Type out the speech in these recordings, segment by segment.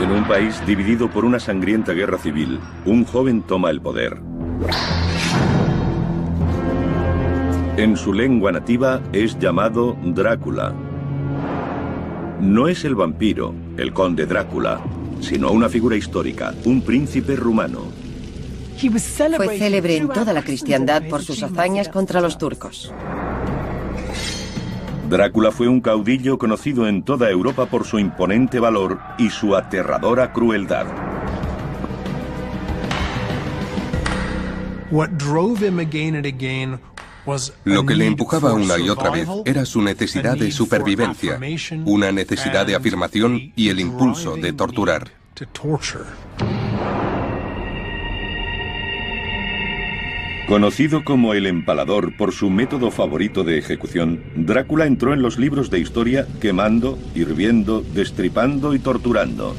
En un país dividido por una sangrienta guerra civil, un joven toma el poder. En su lengua nativa es llamado Drácula. No es el vampiro, el conde Drácula, sino una figura histórica, un príncipe rumano. Fue célebre en toda la cristiandad por sus hazañas contra los turcos. Drácula fue un caudillo conocido en toda Europa por su imponente valor y su aterradora crueldad. Lo que le empujaba una y otra vez era su necesidad de supervivencia, una necesidad de afirmación y el impulso de torturar. Conocido como el Empalador por su método favorito de ejecución, Drácula entró en los libros de historia quemando, hirviendo, destripando y torturando.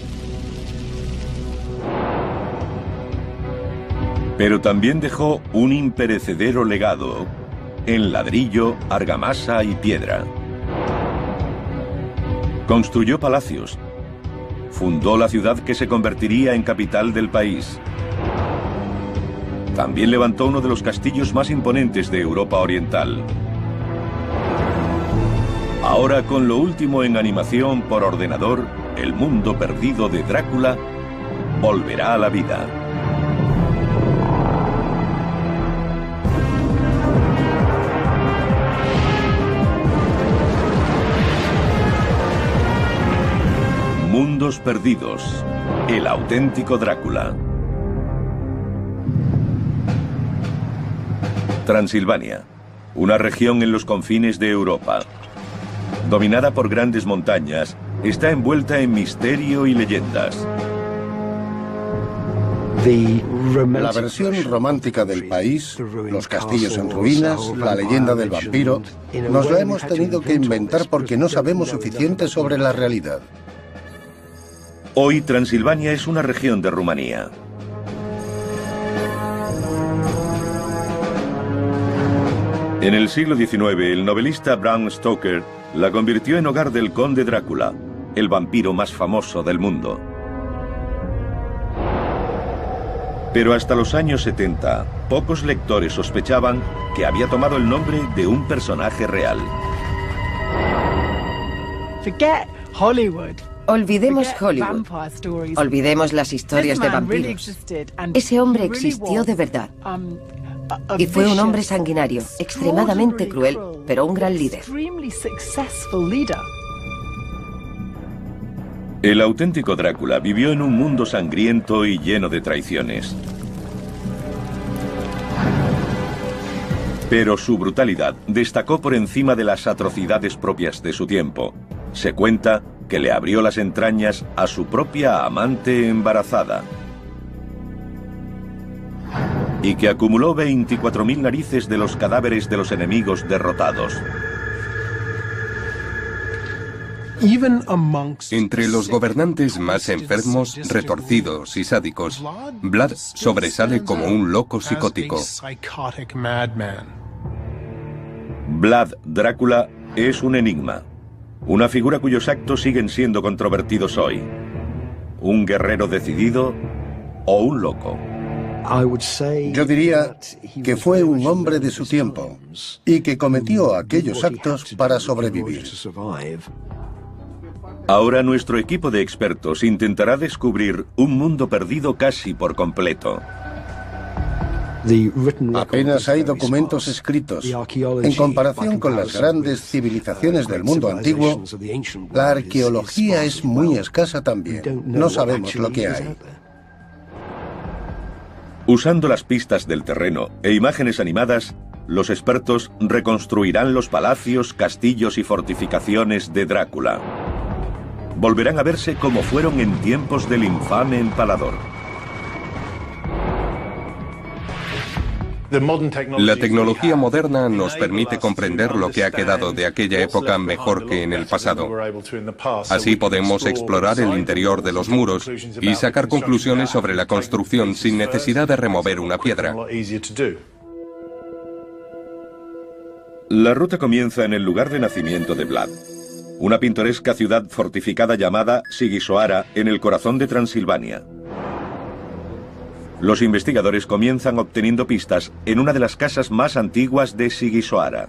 Pero también dejó un imperecedero legado en ladrillo, argamasa y piedra. Construyó palacios. Fundó la ciudad que se convertiría en capital del país. También levantó uno de los castillos más imponentes de Europa Oriental. Ahora, con lo último en animación por ordenador, el mundo perdido de Drácula volverá a la vida. Mundos perdidos. El auténtico Drácula. Transilvania, una región en los confines de Europa. Dominada por grandes montañas, está envuelta en misterio y leyendas. La versión romántica del país, los castillos en ruinas, la leyenda del vampiro, nos la hemos tenido que inventar porque no sabemos suficiente sobre la realidad. Hoy Transilvania es una región de Rumanía. En el siglo XIX, el novelista Bram Stoker la convirtió en hogar del conde Drácula, el vampiro más famoso del mundo. Pero hasta los años 70, pocos lectores sospechaban que había tomado el nombre de un personaje real. Olvidemos Hollywood. Olvidemos las historias de vampiros. Ese hombre existió de verdad. Y fue un hombre sanguinario, extremadamente cruel, pero un gran líder. El auténtico Drácula vivió en un mundo sangriento y lleno de traiciones. Pero su brutalidad destacó por encima de las atrocidades propias de su tiempo. Se cuenta que le abrió las entrañas a su propia amante embarazada. Y que acumuló 24.000 narices de los cadáveres de los enemigos derrotados. Entre los gobernantes más enfermos, retorcidos y sádicos, Vlad sobresale como un loco psicótico. Vlad Drácula es un enigma. Una figura cuyos actos siguen siendo controvertidos hoy. ¿Un guerrero decidido o un loco? Yo diría que fue un hombre de su tiempo y que cometió aquellos actos para sobrevivir. Ahora nuestro equipo de expertos intentará descubrir un mundo perdido casi por completo. Apenas hay documentos escritos. En comparación con las grandes civilizaciones del mundo antiguo, la arqueología es muy escasa también. No sabemos lo que hay. Usando las pistas del terreno e imágenes animadas, los expertos reconstruirán los palacios, castillos y fortificaciones de Drácula. Volverán a verse como fueron en tiempos del infame Empalador. La tecnología moderna nos permite comprender lo que ha quedado de aquella época mejor que en el pasado. Así podemos explorar el interior de los muros y sacar conclusiones sobre la construcción sin necesidad de remover una piedra. La ruta comienza en el lugar de nacimiento de Vlad. una pintoresca ciudad fortificada llamada Sigisoara en el corazón de Transilvania. Los investigadores comienzan obteniendo pistas en una de las casas más antiguas de Sigisoara.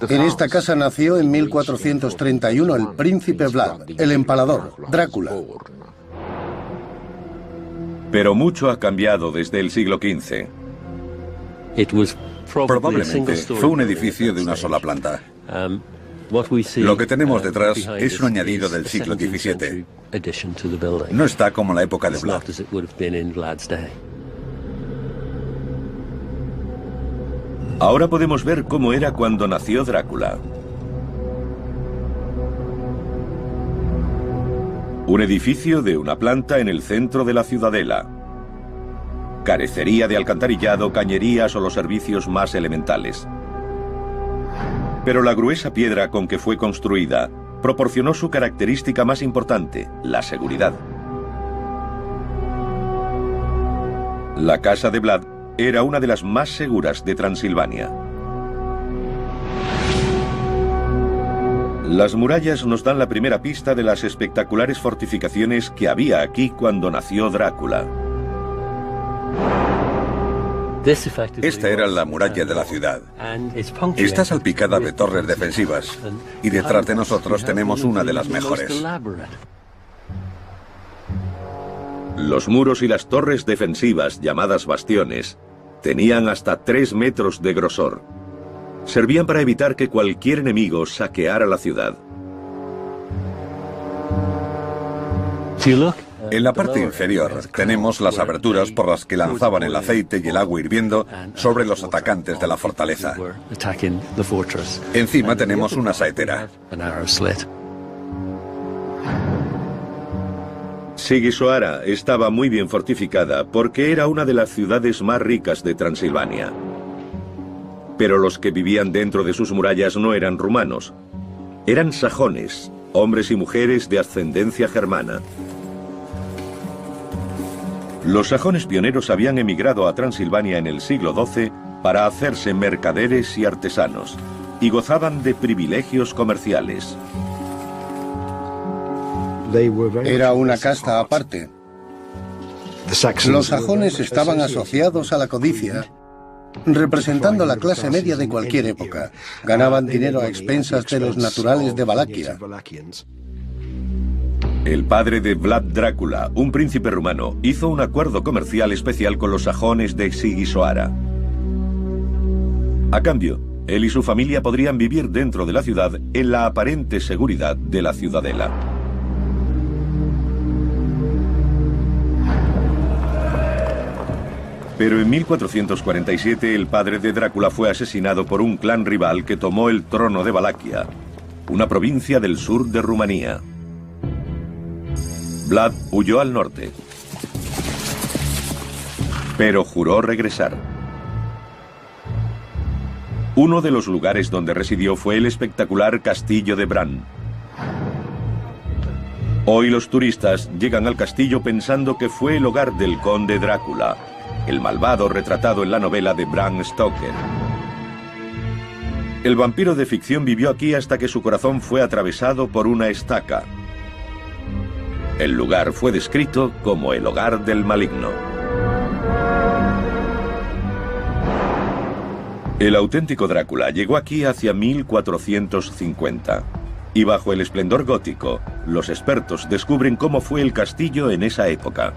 En esta casa nació en 1431 el príncipe Vlad, el empalador, Drácula. Pero mucho ha cambiado desde el siglo XV. Probablemente fue un edificio de una sola planta. Lo que tenemos detrás es un añadido del siglo XVII. No está como en la época de Vlad. Ahora podemos ver cómo era cuando nació Drácula. Un edificio de una planta en el centro de la ciudadela. Carecería de alcantarillado, cañerías o los servicios más elementales. Pero la gruesa piedra con que fue construida proporcionó su característica más importante, la seguridad. La casa de Vlad era una de las más seguras de Transilvania. Las murallas nos dan la primera pista de las espectaculares fortificaciones que había aquí cuando nació Drácula. Esta era la muralla de la ciudad. Está salpicada de torres defensivas y detrás de nosotros tenemos una de las mejores. Los muros y las torres defensivas, llamadas bastiones, tenían hasta 3 metros de grosor. Servían para evitar que cualquier enemigo saqueara la ciudad. En la parte inferior tenemos las aberturas por las que lanzaban el aceite y el agua hirviendo sobre los atacantes de la fortaleza. Encima tenemos una saetera. Sigisoara estaba muy bien fortificada porque era una de las ciudades más ricas de Transilvania. Pero los que vivían dentro de sus murallas no eran rumanos. Eran sajones, hombres y mujeres de ascendencia germana. Los sajones pioneros habían emigrado a Transilvania en el siglo XII para hacerse mercaderes y artesanos, y gozaban de privilegios comerciales. Era una casta aparte. Los sajones estaban asociados a la codicia, representando la clase media de cualquier época. Ganaban dinero a expensas de los naturales de Valaquia. El padre de Vlad Drácula, un príncipe rumano, hizo un acuerdo comercial especial con los sajones de Sigisoara. A cambio, él y su familia podrían vivir dentro de la ciudad en la aparente seguridad de la ciudadela. Pero en 1447 el padre de Drácula fue asesinado por un clan rival que tomó el trono de Valaquia, una provincia del sur de Rumanía. Vlad huyó al norte, pero juró regresar. Uno de los lugares donde residió fue el espectacular castillo de Bran. Hoy los turistas llegan al castillo pensando que fue el hogar del conde Drácula, el malvado retratado en la novela de Bram Stoker. El vampiro de ficción vivió aquí hasta que su corazón fue atravesado por una estaca. El lugar fue descrito como el hogar del maligno. El auténtico Drácula llegó aquí hacia 1450. Y bajo el esplendor gótico, los expertos descubren cómo fue el castillo en esa época.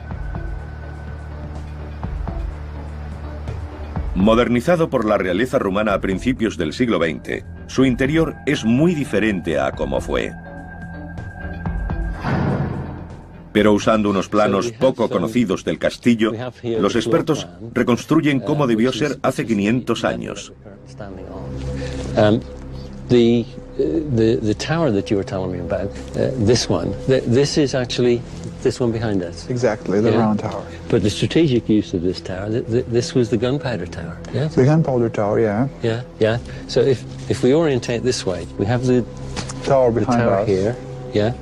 Modernizado por la realeza rumana a principios del siglo XX, su interior es muy diferente a cómo fue. Pero usando unos planos poco conocidos del castillo, los expertos reconstruyen cómo debió ser hace 500 años. The tower that you were telling me about, this one, this is actually this one behind us. Exactly, the round tower. But the strategic use of this tower, this was the gunpowder tower. Yeah. The gunpowder tower, yeah. Yeah, yeah. So if we orientate this way, we have the tower behind us here, yeah.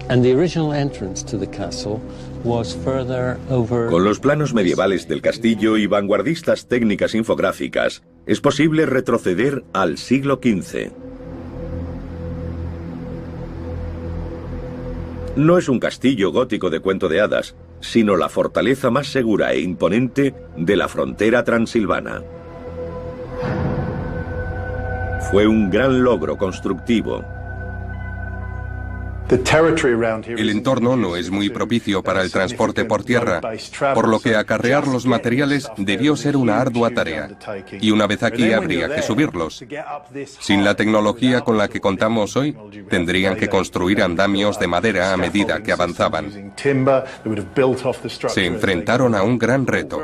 And the original entrance to the castle Con los planos medievales del castillo y vanguardistas técnicas infográficas, es posible retroceder al siglo XV. No es un castillo gótico de cuento de hadas, sino la fortaleza más segura e imponente de la frontera transilvana. Fue un gran logro constructivo. El entorno no es muy propicio para el transporte por tierra, por lo que acarrear los materiales debió ser una ardua tarea, y una vez aquí habría que subirlos. Sin la tecnología con la que contamos hoy, tendrían que construir andamios de madera a medida que avanzaban. Se enfrentaron a un gran reto.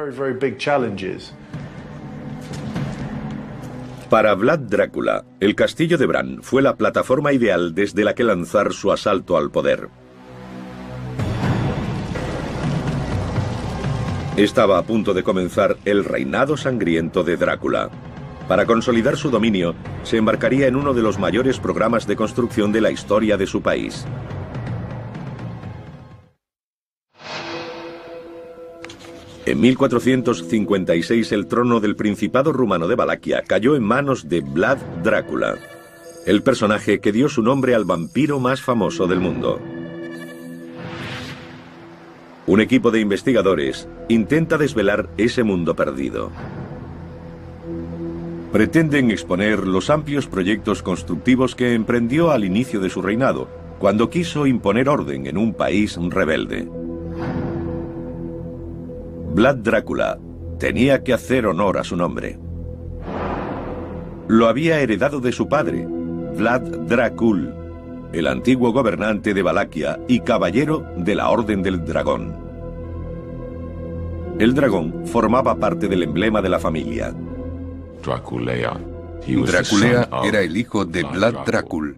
Para Vlad Drácula, el castillo de Bran fue la plataforma ideal desde la que lanzar su asalto al poder. Estaba a punto de comenzar el reinado sangriento de Drácula. Para consolidar su dominio, se embarcaría en uno de los mayores programas de construcción de la historia de su país. En 1456 el trono del Principado rumano de Valaquia cayó en manos de Vlad Drácula, el personaje que dio su nombre al vampiro más famoso del mundo. Un equipo de investigadores intenta desvelar ese mundo perdido. Pretenden exponer los amplios proyectos constructivos que emprendió al inicio de su reinado, cuando quiso imponer orden en un país rebelde. Vlad Drácula tenía que hacer honor a su nombre. Lo había heredado de su padre, Vlad Dracul, el antiguo gobernante de Valaquia y caballero de la Orden del Dragón. El dragón formaba parte del emblema de la familia. Draculea era el hijo de Vlad Dracul,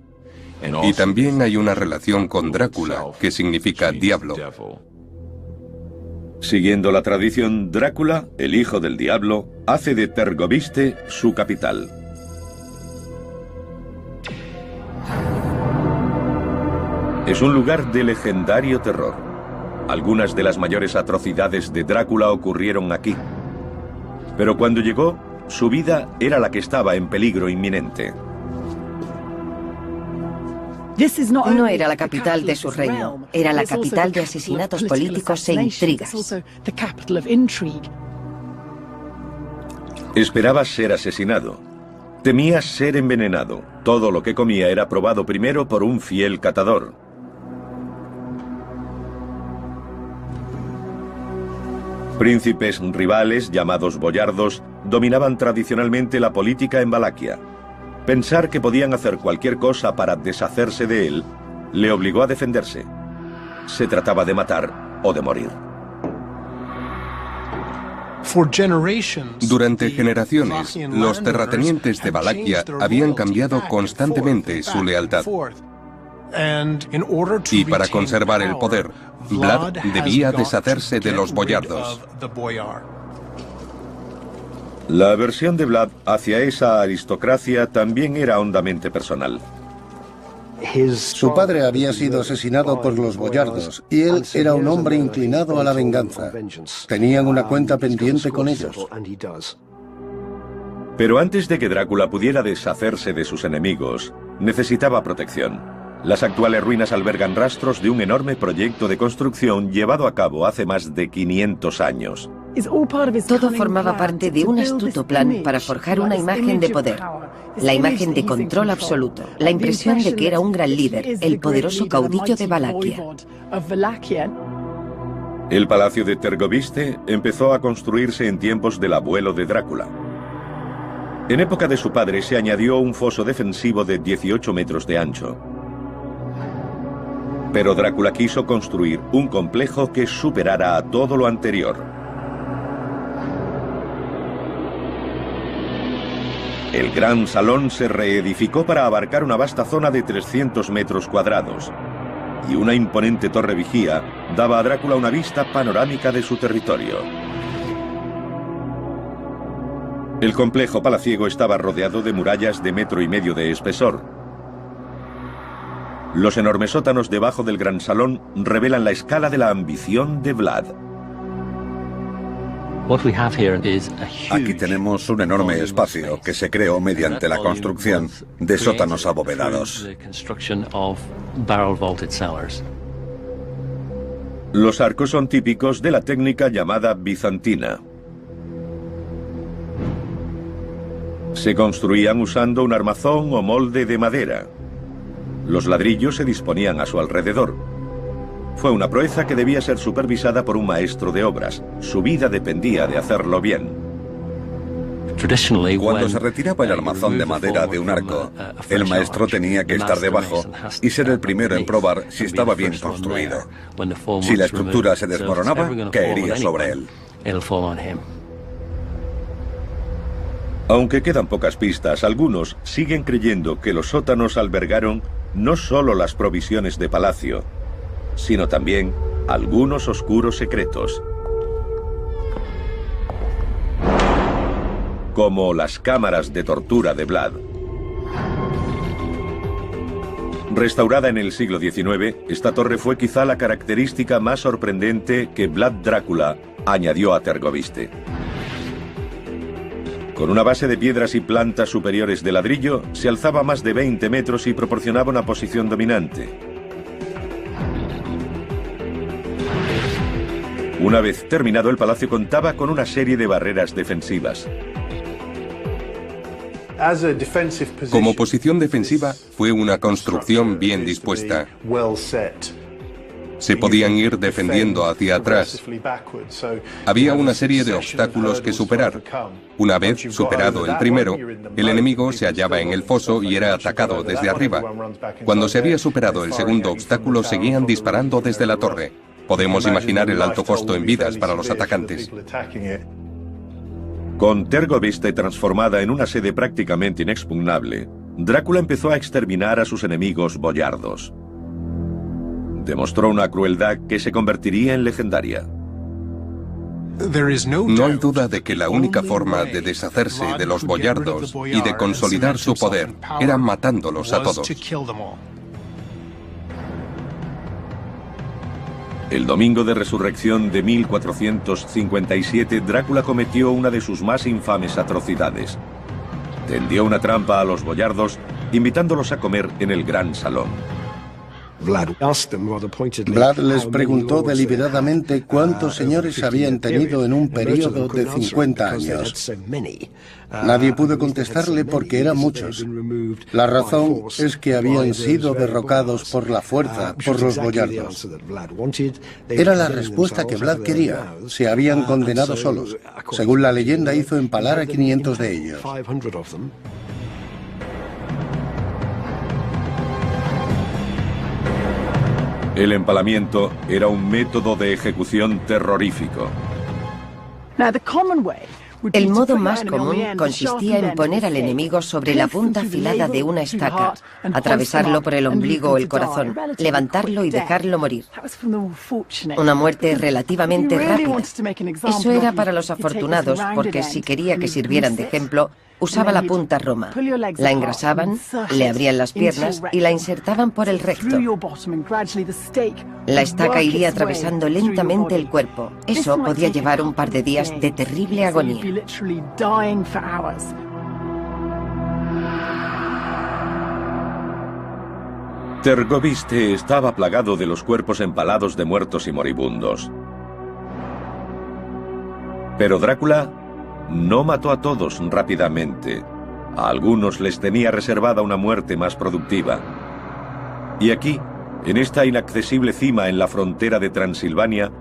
y también hay una relación con Drácula, que significa diablo. Siguiendo la tradición, Drácula, el hijo del diablo, hace de Tergoviste su capital. Es un lugar de legendario terror. Algunas de las mayores atrocidades de Drácula ocurrieron aquí. Pero cuando llegó, su vida era la que estaba en peligro inminente. No era la capital de su reino, era la capital de asesinatos políticos e intrigas. Esperaba ser asesinado. Temía ser envenenado. Todo lo que comía era probado primero por un fiel catador. Príncipes rivales, llamados boyardos, dominaban tradicionalmente la política en Valaquia. Pensar que podían hacer cualquier cosa para deshacerse de él le obligó a defenderse. Se trataba de matar o de morir. Durante generaciones, los terratenientes de Valaquia habían cambiado constantemente su lealtad. Y para conservar el poder, Vlad debía deshacerse de los boyardos. La aversión de Vlad hacia esa aristocracia también era hondamente personal. Su padre había sido asesinado por los boyardos y él era un hombre inclinado a la venganza. Tenían una cuenta pendiente con ellos. Pero antes de que Drácula pudiera deshacerse de sus enemigos, necesitaba protección. Las actuales ruinas albergan rastros de un enorme proyecto de construcción llevado a cabo hace más de 500 años. Todo formaba parte de un astuto plan para forjar una imagen de poder, la imagen de control absoluto, la impresión de que era un gran líder, el poderoso caudillo de Valaquia. El palacio de Tergoviste empezó a construirse en tiempos del abuelo de Drácula. En época de su padre se añadió un foso defensivo de 18 metros de ancho. Pero Drácula quiso construir un complejo que superara a todo lo anterior. El gran salón se reedificó para abarcar una vasta zona de 300 metros cuadrados, y una imponente torre vigía daba a Drácula una vista panorámica de su territorio. El complejo palaciego estaba rodeado de murallas de 1,5 metros de espesor. Los enormes sótanos debajo del gran salón revelan la escala de la ambición de Vlad. Aquí tenemos un enorme espacio que se creó mediante la construcción de sótanos abovedados. Los arcos son típicos de la técnica llamada bizantina. Se construían usando un armazón o molde de madera. Los ladrillos se disponían a su alrededor. Fue una proeza que debía ser supervisada por un maestro de obras. Su vida dependía de hacerlo bien. Cuando se retiraba el armazón de madera de un arco, el maestro tenía que estar debajo y ser el primero en probar si estaba bien construido. Si la estructura se desmoronaba, caería sobre él. Aunque quedan pocas pistas, algunos siguen creyendo que los sótanos albergaron no solo las provisiones de palacio, sino también algunos oscuros secretos, como las cámaras de tortura de Vlad. Restaurada en el siglo XIX, esta torre fue quizá la característica más sorprendente que Vlad Drácula añadió a Tergoviste. Con una base de piedras y plantas superiores de ladrillo, se alzaba más de 20 metros y proporcionaba una posición dominante. Una vez terminado, el palacio contaba con una serie de barreras defensivas. Como posición defensiva, fue una construcción bien dispuesta. Se podían ir defendiendo hacia atrás. Había una serie de obstáculos que superar. Una vez superado el primero, el enemigo se hallaba en el foso y era atacado desde arriba. Cuando se había superado el segundo obstáculo, seguían disparando desde la torre. Podemos imaginar el alto costo en vidas para los atacantes. Con Tergoviste transformada en una sede prácticamente inexpugnable, Drácula empezó a exterminar a sus enemigos boyardos. Demostró una crueldad que se convertiría en legendaria. No hay duda de que la única forma de deshacerse de los boyardos y de consolidar su poder era matándolos a todos. El domingo de resurrección de 1457, Drácula cometió una de sus más infames atrocidades. Tendió una trampa a los boyardos, invitándolos a comer en el gran salón. Vlad les preguntó deliberadamente cuántos señores habían tenido en un periodo de 50 años. Nadie pudo contestarle porque eran muchos. La razón es que habían sido derrocados por la fuerza por los boyardos. Era la respuesta que Vlad quería. Se habían condenado solos. Según la leyenda, hizo empalar a 500 de ellos. El empalamiento era un método de ejecución terrorífico. El modo más común consistía en poner al enemigo sobre la punta afilada de una estaca, atravesarlo por el ombligo o el corazón, levantarlo y dejarlo morir. Una muerte relativamente rápida. Eso era para los afortunados, porque si quería que sirvieran de ejemplo, usaba la punta roma. La engrasaban, le abrían las piernas y la insertaban por el recto. La estaca iría atravesando lentamente el cuerpo. Eso podía llevar un par de días de terrible agonía. Tergoviste estaba plagado de los cuerpos empalados de muertos y moribundos. Pero Drácula no mató a todos rápidamente. A algunos les tenía reservada una muerte más productiva. Y aquí, en esta inaccesible cima en la frontera de Transilvania,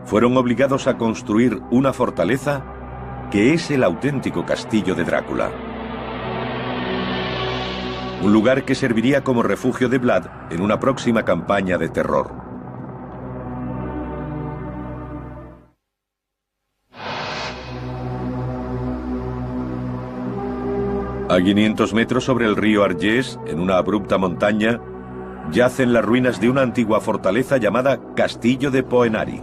fueron obligados a construir una fortaleza que es el auténtico castillo de Drácula. Un lugar que serviría como refugio de Vlad en una próxima campaña de terror. A 500 metros sobre el río Argés, en una abrupta montaña, yacen las ruinas de una antigua fortaleza llamada Castillo de Poenari.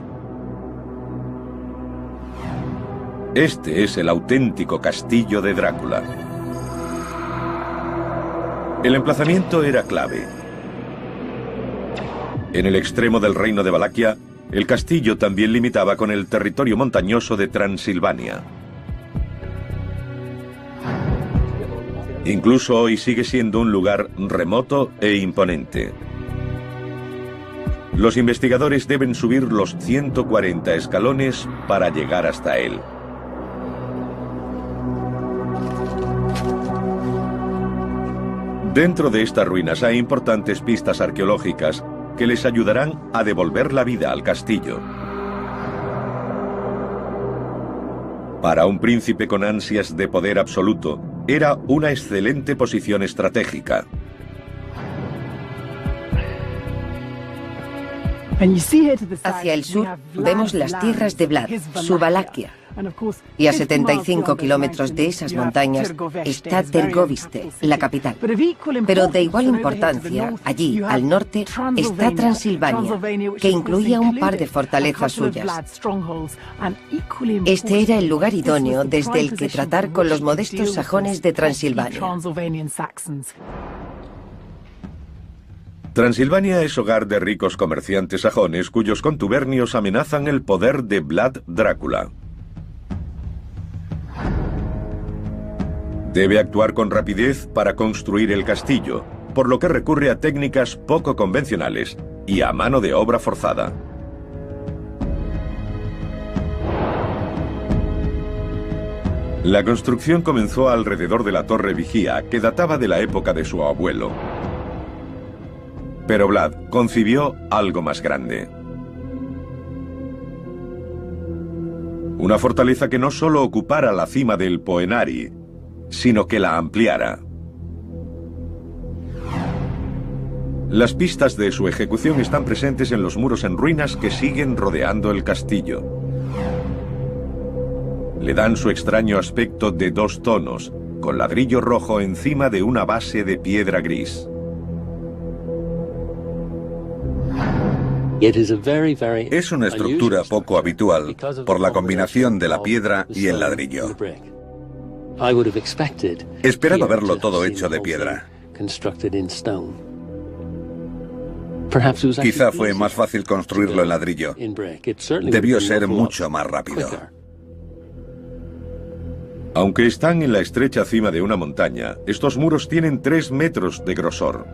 Este es el auténtico castillo de Drácula. El emplazamiento era clave. En el extremo del reino de Valaquia, el castillo también limitaba con el territorio montañoso de Transilvania. Incluso hoy sigue siendo un lugar remoto e imponente. Los investigadores deben subir los 140 escalones para llegar hasta él. Dentro de estas ruinas hay importantes pistas arqueológicas que les ayudarán a devolver la vida al castillo. Para un príncipe con ansias de poder absoluto, era una excelente posición estratégica. Hacia el sur vemos las tierras de Vlad, su Valaquia. Y a 75 kilómetros de esas montañas está Tergoviste, la capital. Pero de igual importancia, allí, al norte, está Transilvania, que incluía un par de fortalezas suyas. Este era el lugar idóneo desde el que tratar con los modestos sajones de Transilvania. Transilvania es hogar de ricos comerciantes sajones cuyos contubernios amenazan el poder de Vlad Drácula. Debe actuar con rapidez para construir el castillo, por lo que recurre a técnicas poco convencionales y a mano de obra forzada. La construcción comenzó alrededor de la torre vigía, que databa de la época de su abuelo. Pero Vlad concibió algo más grande. Una fortaleza que no solo ocupara la cima del Poenari, sino que la ampliara. Las pistas de su ejecución están presentes en los muros en ruinas que siguen rodeando el castillo. Le dan su extraño aspecto de 2 tonos, con ladrillo rojo encima de una base de piedra gris. Es una estructura poco habitual por la combinación de la piedra y el ladrillo. Esperaba verlo todo hecho de piedra. Quizá fue más fácil construirlo en ladrillo. Debió ser mucho más rápido. Aunque están en la estrecha cima de una montaña, estos muros tienen 3 metros de grosor.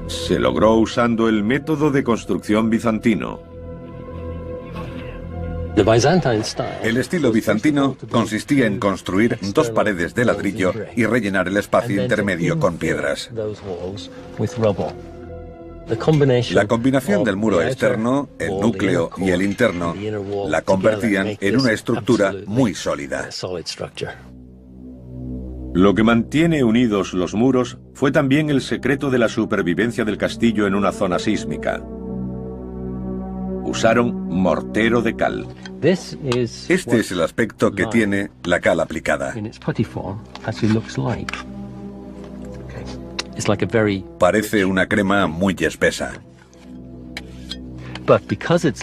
Se logró usando el método de construcción bizantino. El estilo bizantino consistía en construir 2 paredes de ladrillo y rellenar el espacio intermedio con piedras. La combinación del muro externo, el núcleo y el interno la convertían en una estructura muy sólida. Lo que mantiene unidos los muros fue también el secreto de la supervivencia del castillo en una zona sísmica. Usaron mortero de cal. Este es el aspecto que tiene la cal aplicada. Parece una crema muy espesa.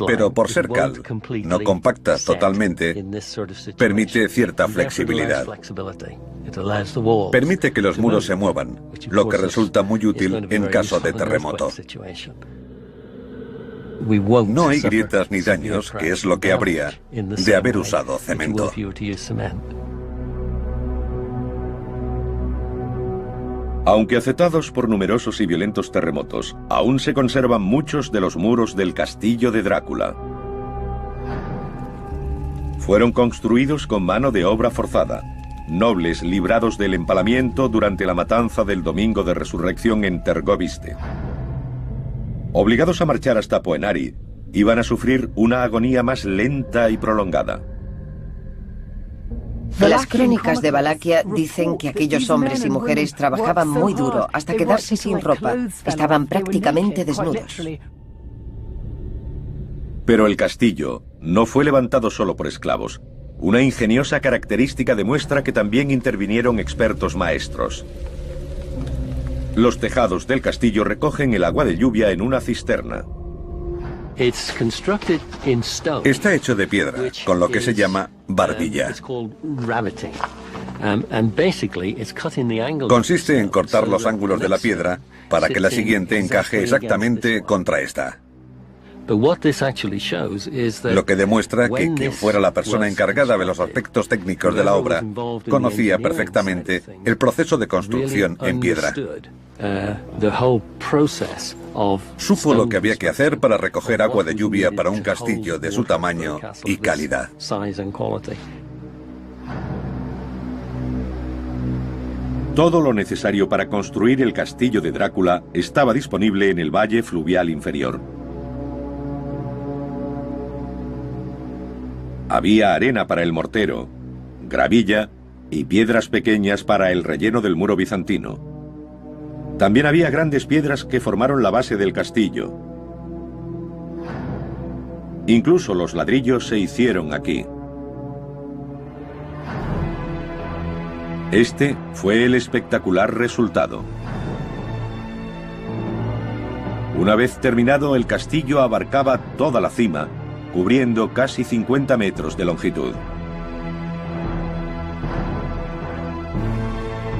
Pero por ser cal, no compacta totalmente, permite cierta flexibilidad. Permite que los muros se muevan, lo que resulta muy útil en caso de terremoto. No hay grietas ni daños, que es lo que habría de haber usado cemento. Aunque acetados por numerosos y violentos terremotos, aún se conservan muchos de los muros del castillo de Drácula. Fueron construidos con mano de obra forzada, nobles librados del empalamiento durante la matanza del Domingo de Resurrección en Tergoviste. Obligados a marchar hasta Poenari, iban a sufrir una agonía más lenta y prolongada. Las crónicas de Valaquia dicen que aquellos hombres y mujeres trabajaban muy duro hasta quedarse sin ropa. Estaban prácticamente desnudos. Pero el castillo no fue levantado solo por esclavos. Una ingeniosa característica demuestra que también intervinieron expertos maestros. Los tejados del castillo recogen el agua de lluvia en una cisterna. Está hecho de piedra, con lo que se llama barbilla. Consiste en cortar los ángulos de la piedra para que la siguiente encaje exactamente contra esta. Lo que demuestra que quien fuera la persona encargada de los aspectos técnicos de la obra conocía perfectamente el proceso de construcción en piedra. Supo lo que había que hacer para recoger agua de lluvia para un castillo de su tamaño y calidad. Todo lo necesario para construir el castillo de Drácula estaba disponible en el valle fluvial inferior. Había arena para el mortero, gravilla y piedras pequeñas para el relleno del muro bizantino. También había grandes piedras que formaron la base del castillo. Incluso los ladrillos se hicieron aquí. Este fue el espectacular resultado. Una vez terminado, el castillo abarcaba toda la cima, cubriendo casi 50 metros de longitud.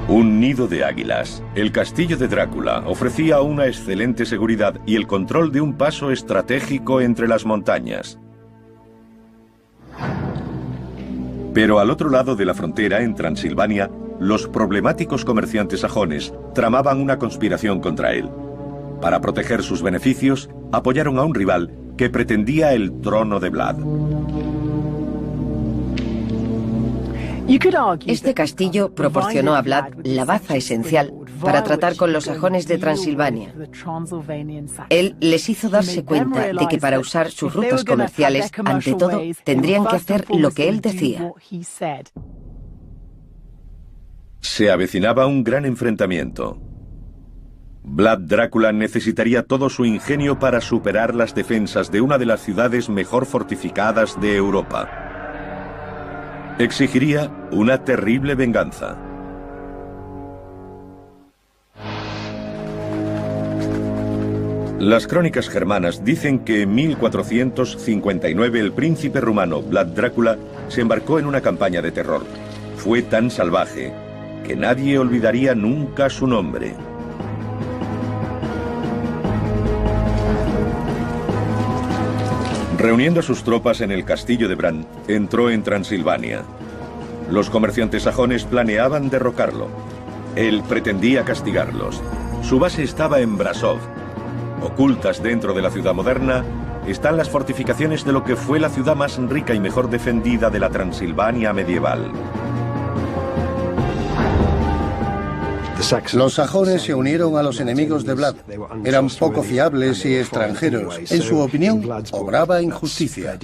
Un nido de águilas. El castillo de Drácula ofrecía una excelente seguridad y el control de un paso estratégico entre las montañas. Pero al otro lado de la frontera, en Transilvania, los problemáticos comerciantes sajones tramaban una conspiración contra él. Para proteger sus beneficios, apoyaron a un rival que pretendía el trono de Vlad. Este castillo proporcionó a Vlad la baza esencial para tratar con los sajones de Transilvania. Él les hizo darse cuenta de que para usar sus rutas comerciales, ante todo, tendrían que hacer lo que él decía. Se avecinaba un gran enfrentamiento. Vlad Drácula necesitaría todo su ingenio para superar las defensas de una de las ciudades mejor fortificadas de Europa. Exigiría una terrible venganza. Las crónicas germanas dicen que en 1459 el príncipe rumano Vlad Drácula se embarcó en una campaña de terror. Fue tan salvaje que nadie olvidaría nunca su nombre. Reuniendo a sus tropas en el castillo de Bran, entró en Transilvania. Los comerciantes sajones planeaban derrocarlo. Él pretendía castigarlos. Su base estaba en Brasov. Ocultas dentro de la ciudad moderna están las fortificaciones de lo que fue la ciudad más rica y mejor defendida de la Transilvania medieval. Los sajones se unieron a los enemigos de Vlad. Eran poco fiables y extranjeros. En su opinión, obraba injusticia.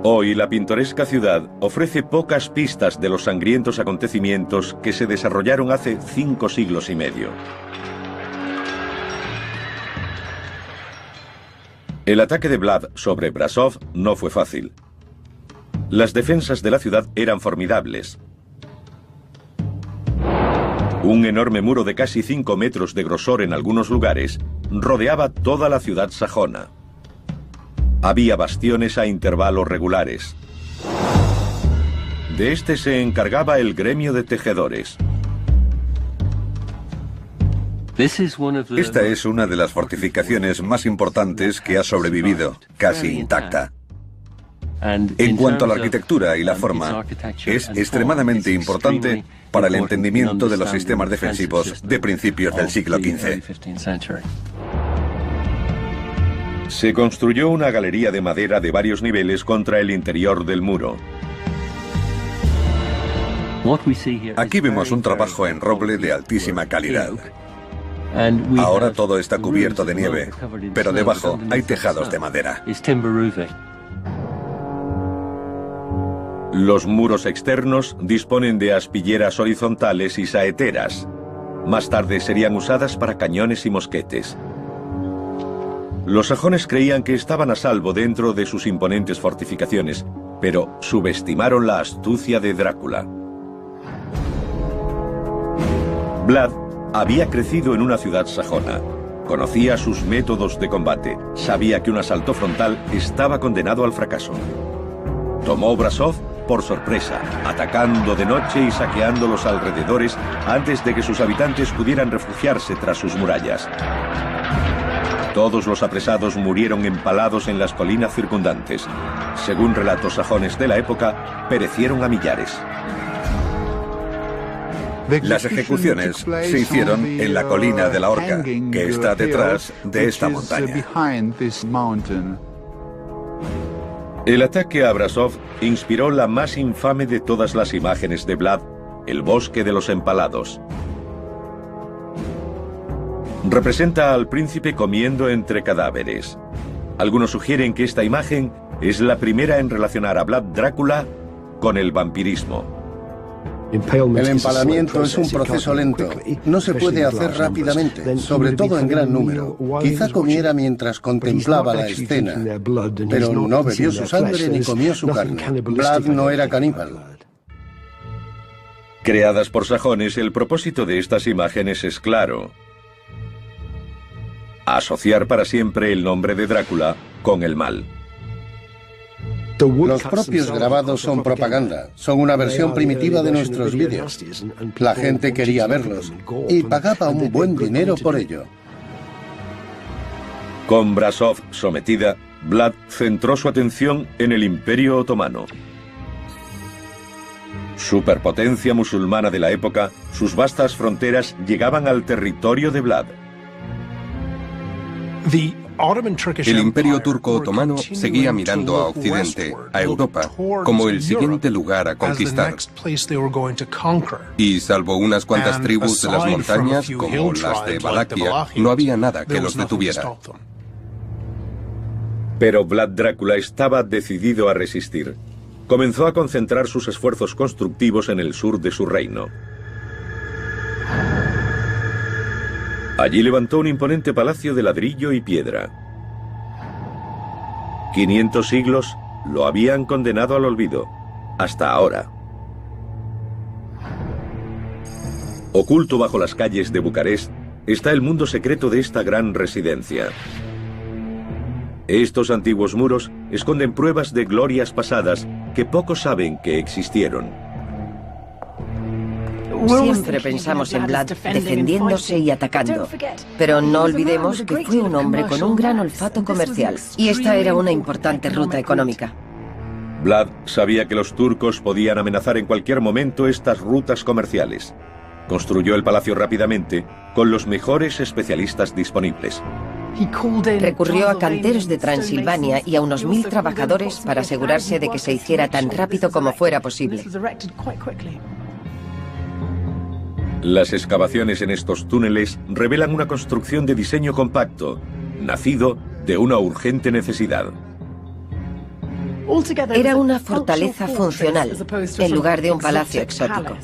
Hoy la pintoresca ciudad ofrece pocas pistas de los sangrientos acontecimientos que se desarrollaron hace 5 siglos y medio. El ataque de Vlad sobre Brasov no fue fácil. Las defensas de la ciudad eran formidables. Un enorme muro de casi 5 metros de grosor en algunos lugares rodeaba toda la ciudad sajona. Había bastiones a intervalos regulares. De este se encargaba el gremio de tejedores. Esta es una de las fortificaciones más importantes que ha sobrevivido, casi intacta. En cuanto a la arquitectura y la forma, es extremadamente importante para el entendimiento de los sistemas defensivos de principios del siglo XV. Se construyó una galería de madera de varios niveles contra el interior del muro. Aquí vemos un trabajo en roble de altísima calidad. Ahora todo está cubierto de nieve, pero debajo hay tejados de madera. Los muros externos disponen de aspilleras horizontales y saeteras. Más tarde serían usadas para cañones y mosquetes. Los sajones creían que estaban a salvo dentro de sus imponentes fortificaciones, pero subestimaron la astucia de Drácula. Vlad había crecido en una ciudad sajona. Conocía sus métodos de combate. Sabía que un asalto frontal estaba condenado al fracaso. Tomó Brasov por sorpresa, atacando de noche y saqueando los alrededores antes de que sus habitantes pudieran refugiarse tras sus murallas. Todos los apresados murieron empalados en las colinas circundantes. Según relatos sajones de la época, perecieron a millares. Las ejecuciones se hicieron en la colina de la Horca, que está detrás de esta montaña. El ataque a Brasov inspiró la más infame de todas las imágenes de Vlad, el bosque de los empalados. Representa al príncipe comiendo entre cadáveres. Algunos sugieren que esta imagen es la primera en relacionar a Vlad Drácula con el vampirismo. El empalamiento es un proceso lento. No se puede hacer rápidamente, sobre todo en gran número. Quizá comiera mientras contemplaba la escena, pero no bebió su sangre ni comió su carne. Vlad no era caníbal. Creadas por sajones, el propósito de estas imágenes es claro: asociar para siempre el nombre de Drácula con el mal. Los propios grabados son propaganda, son una versión primitiva de nuestros vídeos. La gente quería verlos y pagaba un buen dinero por ello. Con Brasov sometida, Vlad centró su atención en el Imperio Otomano. Superpotencia musulmana de la época, sus vastas fronteras llegaban al territorio de Vlad. El Imperio Turco Otomano seguía mirando a Occidente, a Europa, como el siguiente lugar a conquistar. Y salvo unas cuantas tribus de las montañas, como las de Valaquia, no había nada que los detuviera. Pero Vlad Drácula estaba decidido a resistir. Comenzó a concentrar sus esfuerzos constructivos en el sur de su reino. Allí levantó un imponente palacio de ladrillo y piedra. 500 siglos lo habían condenado al olvido, hasta ahora. Oculto bajo las calles de Bucarest está el mundo secreto de esta gran residencia. Estos antiguos muros esconden pruebas de glorias pasadas que pocos saben que existieron. Siempre pensamos en Vlad defendiéndose y atacando, pero no olvidemos que fue un hombre con un gran olfato comercial, y esta era una importante ruta económica. Vlad sabía que los turcos podían amenazar en cualquier momento estas rutas comerciales. Construyó el palacio rápidamente, con los mejores especialistas disponibles. Recurrió a canteros de Transilvania y a unos 1000 trabajadores para asegurarse de que se hiciera tan rápido como fuera posible. Las excavaciones en estos túneles revelan una construcción de diseño compacto, nacido de una urgente necesidad. Era una fortaleza funcional, en lugar de un palacio exótico.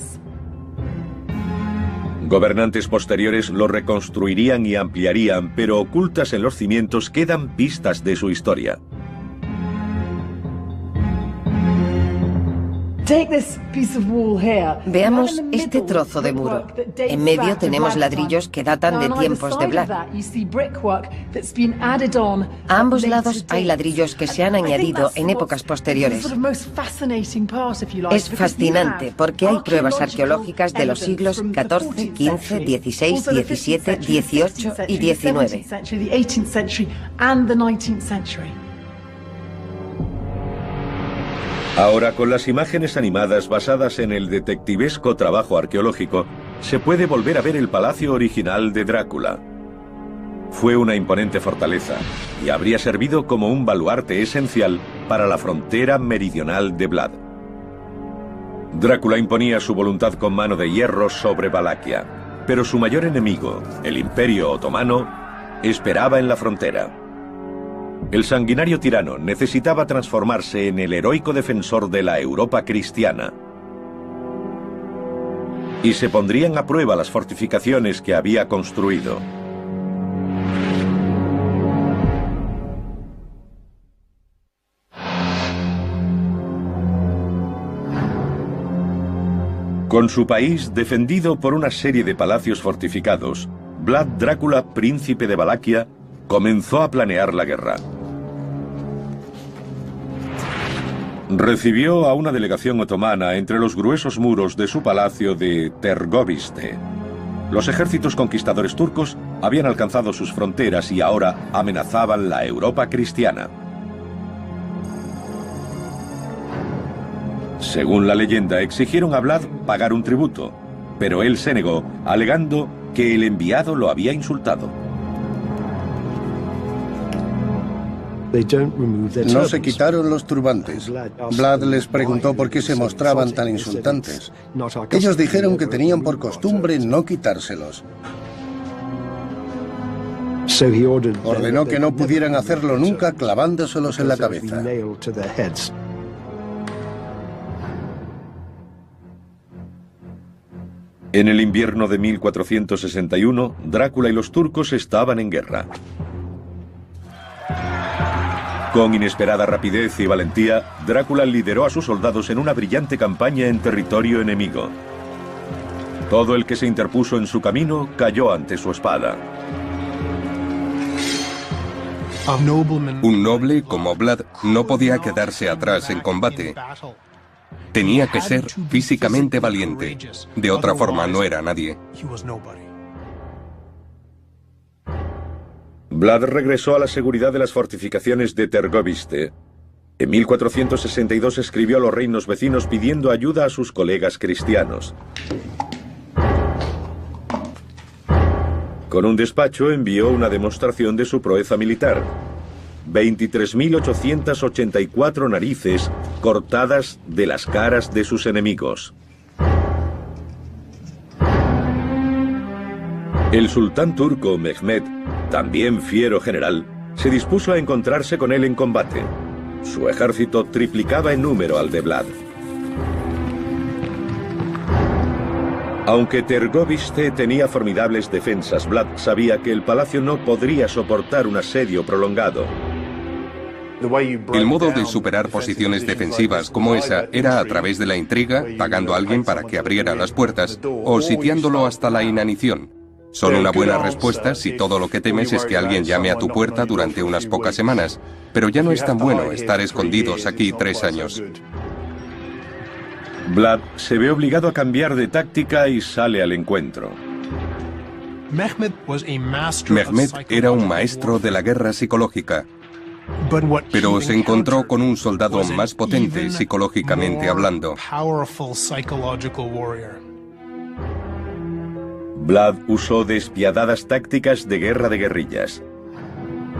Gobernantes posteriores lo reconstruirían y ampliarían, pero ocultas en los cimientos quedan pistas de su historia. Veamos este trozo de muro. En medio tenemos ladrillos que datan de tiempos de Vlad. A ambos lados hay ladrillos que se han añadido en épocas posteriores. Es fascinante porque hay pruebas arqueológicas de los siglos XIV, XV, XVI, XVII, XVIII y XIX. Ahora, con las imágenes animadas basadas en el detectivesco trabajo arqueológico, se puede volver a ver el palacio original de Drácula. Fue una imponente fortaleza y habría servido como un baluarte esencial para la frontera meridional de Vlad. Drácula imponía su voluntad con mano de hierro sobre Valaquia, pero su mayor enemigo, el Imperio Otomano, esperaba en la frontera. El sanguinario tirano necesitaba transformarse en el heroico defensor de la Europa cristiana. Y se pondrían a prueba las fortificaciones que había construido. Con su país defendido por una serie de palacios fortificados, Vlad Drácula, príncipe de Valaquia, comenzó a planear la guerra. Recibió a una delegación otomana entre los gruesos muros de su palacio de Tergoviste. Los ejércitos conquistadores turcos habían alcanzado sus fronteras y ahora amenazaban la Europa cristiana. Según la leyenda, exigieron a Vlad pagar un tributo, pero él se negó, alegando que el enviado lo había insultado. No se quitaron los turbantes. Vlad les preguntó por qué se mostraban tan insultantes. Ellos dijeron que tenían por costumbre no quitárselos. Ordenó que no pudieran hacerlo nunca clavándoselos en la cabeza. En el invierno de 1461, Drácula y los turcos estaban en guerra. Con inesperada rapidez y valentía, Drácula lideró a sus soldados en una brillante campaña en territorio enemigo. Todo el que se interpuso en su camino cayó ante su espada. Un noble como Vlad no podía quedarse atrás en combate. Tenía que ser físicamente valiente. De otra forma no era nadie. Vlad regresó a la seguridad de las fortificaciones de Tergoviste. En 1462 escribió a los reinos vecinos pidiendo ayuda a sus colegas cristianos. Con un despacho envió una demostración de su proeza militar. 23.884 narices cortadas de las caras de sus enemigos. El sultán turco Mehmed, también fiero general, se dispuso a encontrarse con él en combate. Su ejército triplicaba en número al de Vlad. Aunque Tergoviste tenía formidables defensas, Vlad sabía que el palacio no podría soportar un asedio prolongado. El modo de superar posiciones defensivas como esa era a través de la intriga, pagando a alguien para que abriera las puertas, o sitiándolo hasta la inanición. Son una buena respuesta si todo lo que temes es que alguien llame a tu puerta durante unas pocas semanas, pero ya no es tan bueno estar escondidos aquí 3 años. Vlad se ve obligado a cambiar de táctica y sale al encuentro. Mehmed era un maestro de la guerra psicológica, pero se encontró con un soldado más potente psicológicamente hablando. Vlad usó despiadadas tácticas de guerra de guerrillas.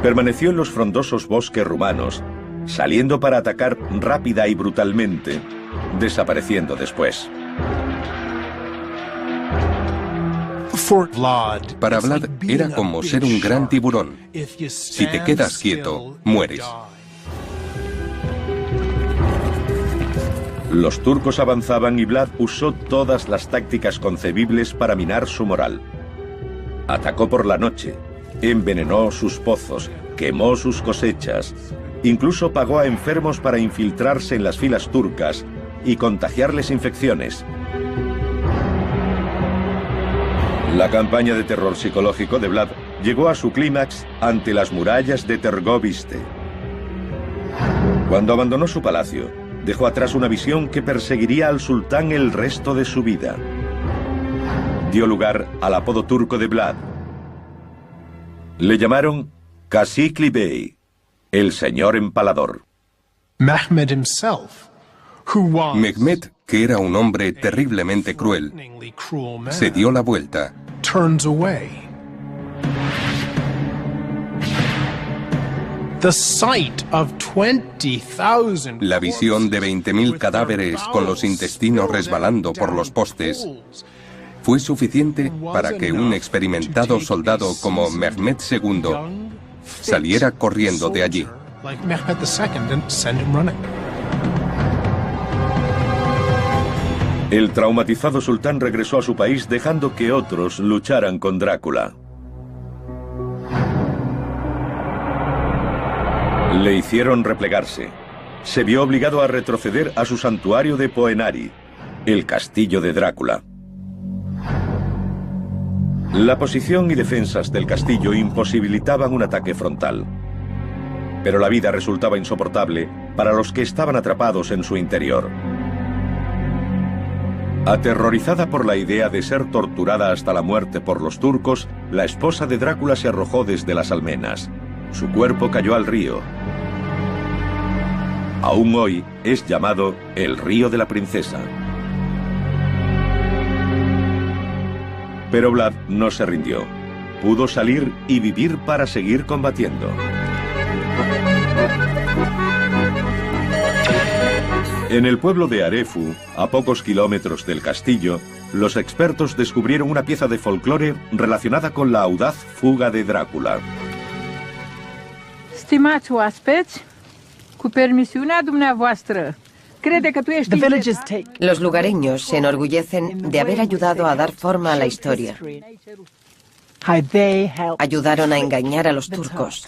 Permaneció en los frondosos bosques rumanos, saliendo para atacar rápida y brutalmente, desapareciendo después. Para Vlad era como ser un gran tiburón. Si te quedas quieto, mueres. Los turcos avanzaban y Vlad usó todas las tácticas concebibles para minar su moral. Atacó por la noche, envenenó sus pozos, quemó sus cosechas, incluso pagó a enfermos para infiltrarse en las filas turcas y contagiarles infecciones. La campaña de terror psicológico de Vlad llegó a su clímax ante las murallas de Tergoviste. Cuando abandonó su palacio, dejó atrás una visión que perseguiría al sultán el resto de su vida. Dio lugar al apodo turco de Vlad. Le llamaron Kasikli Bey, el señor empalador. Mehmed, que era un hombre terriblemente cruel, se dio la vuelta. La visión de 20.000 cadáveres con los intestinos resbalando por los postes fue suficiente para que un experimentado soldado como Mehmed II saliera corriendo de allí. El traumatizado sultán regresó a su país dejando que otros lucharan con Drácula. Le hicieron replegarse. Se vio obligado a retroceder a su santuario de Poenari, el castillo de Drácula. La posición y defensas del castillo imposibilitaban un ataque frontal. Pero la vida resultaba insoportable para los que estaban atrapados en su interior. Aterrorizada por la idea de ser torturada hasta la muerte por los turcos, la esposa de Drácula se arrojó desde las almenas. Su cuerpo cayó al río. Aún hoy es llamado el Río de la Princesa. Pero Vlad no se rindió. Pudo salir y vivir para seguir combatiendo. En el pueblo de Arefu, a pocos kilómetros del castillo, los expertos descubrieron una pieza de folclore relacionada con la audaz fuga de Drácula. Stimați oaspeți, cu permisiunea dumneavoastră, crede că tu ești... Los lugareños se enorgullecen de haber ayudado a dar forma a la historia. Ayudaron a engañar a los turcos.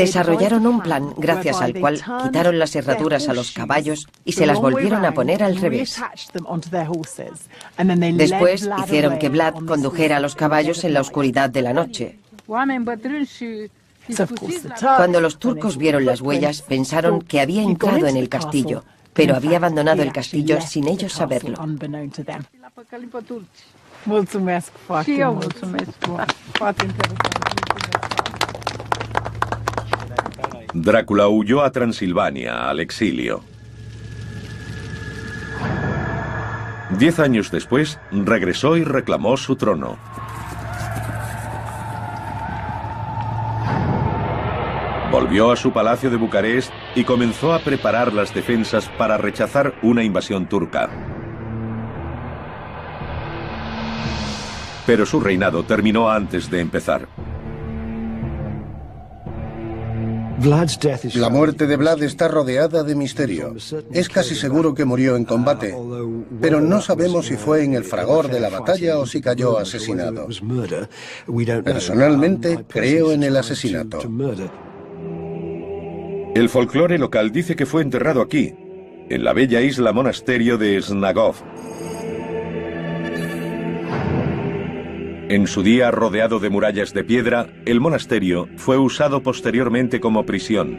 Desarrollaron un plan gracias al cual quitaron las herraduras a los caballos y se las volvieron a poner al revés. Después hicieron que Vlad condujera a los caballos en la oscuridad de la noche. Cuando los turcos vieron las huellas, pensaron que había entrado en el castillo, pero había abandonado el castillo sin ellos saberlo. Drácula huyó a Transilvania, al exilio. 10 años después, regresó y reclamó su trono. Volvió a su palacio de Bucarest y comenzó a preparar las defensas para rechazar una invasión turca. Pero su reinado terminó antes de empezar. La muerte de Vlad está rodeada de misterio. Es casi seguro que murió en combate, pero no sabemos si fue en el fragor de la batalla o si cayó asesinado. Personalmente, creo en el asesinato. El folclore local dice que fue enterrado aquí, en la bella isla monasterio de Snagov. En su día rodeado de murallas de piedra, el monasterio fue usado posteriormente como prisión.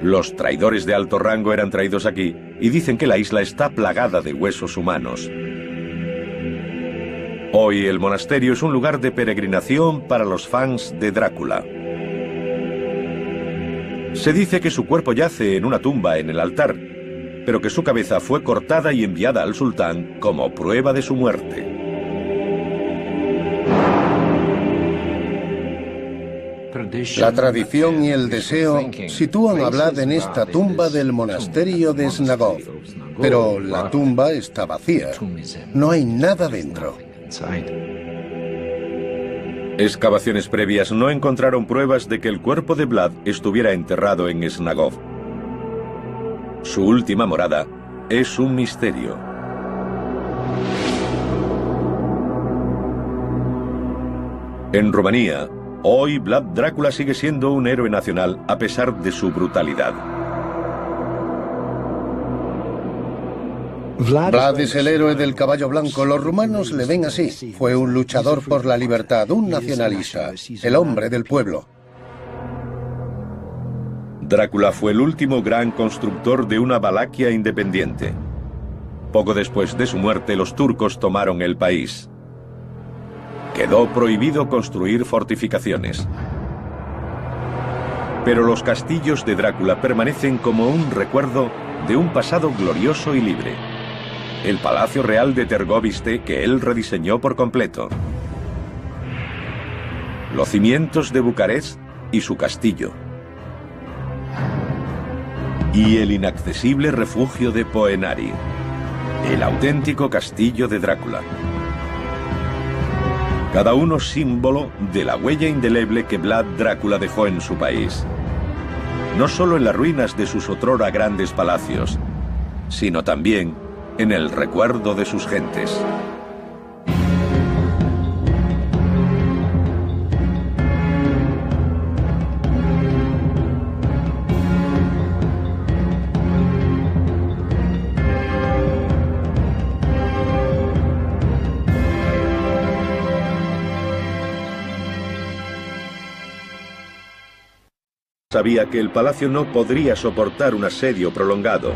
Los traidores de alto rango eran traídos aquí y dicen que la isla está plagada de huesos humanos. Hoy el monasterio es un lugar de peregrinación para los fans de Drácula. Se dice que su cuerpo yace en una tumba en el altar, pero que su cabeza fue cortada y enviada al sultán como prueba de su muerte. La tradición y el deseo sitúan a Vlad en esta tumba del monasterio de Snagov, pero la tumba está vacía. No hay nada dentro. Excavaciones previas no encontraron pruebas de que el cuerpo de Vlad estuviera enterrado en Snagov. Su última morada es un misterio. En Rumanía, hoy Vlad Drácula sigue siendo un héroe nacional a pesar de su brutalidad. Vlad es el héroe del caballo blanco. Los rumanos le ven así. Fue un luchador por la libertad, un nacionalista, el hombre del pueblo. Drácula fue el último gran constructor de una Valaquia independiente. Poco después de su muerte, los turcos tomaron el país. Quedó prohibido construir fortificaciones. Pero los castillos de Drácula permanecen como un recuerdo de un pasado glorioso y libre. El Palacio Real de Tergoviste, que él rediseñó por completo. Los cimientos de Bucarest y su castillo. Y el inaccesible refugio de Poenari, el auténtico castillo de Drácula. Cada uno símbolo de la huella indeleble que Vlad Drácula dejó en su país. No solo en las ruinas de sus otrora grandes palacios, sino también en el recuerdo de sus gentes. sabía que el palacio no podría soportar un asedio prolongado.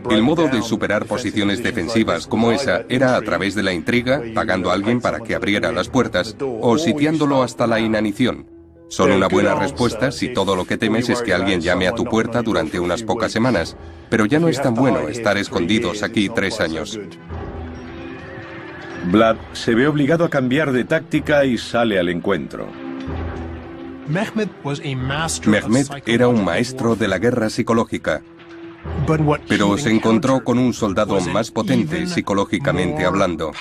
El modo de superar posiciones defensivas como esa era a través de la intriga, pagando a alguien para que abriera las puertas, o sitiándolo hasta la inanición. Son una buena respuesta si todo lo que temes es que alguien llame a tu puerta durante unas pocas semanas, pero ya no es tan bueno estar escondidos aquí 3 años. Vlad se ve obligado a cambiar de táctica y sale al encuentro. Mehmed era un maestro de la guerra psicológica, pero se encontró con un soldado más potente psicológicamente hablando.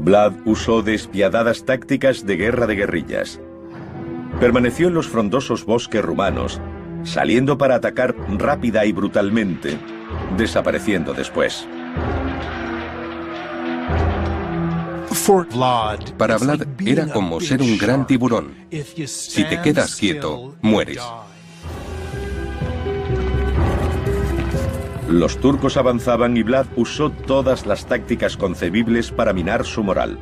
Vlad usó despiadadas tácticas de guerra de guerrillas. Permaneció en los frondosos bosques rumanos, saliendo para atacar rápida y brutalmente, desapareciendo después. Para Vlad era como ser un gran tiburón. Si te quedas quieto, mueres. Los turcos avanzaban y Vlad usó todas las tácticas concebibles para minar su moral.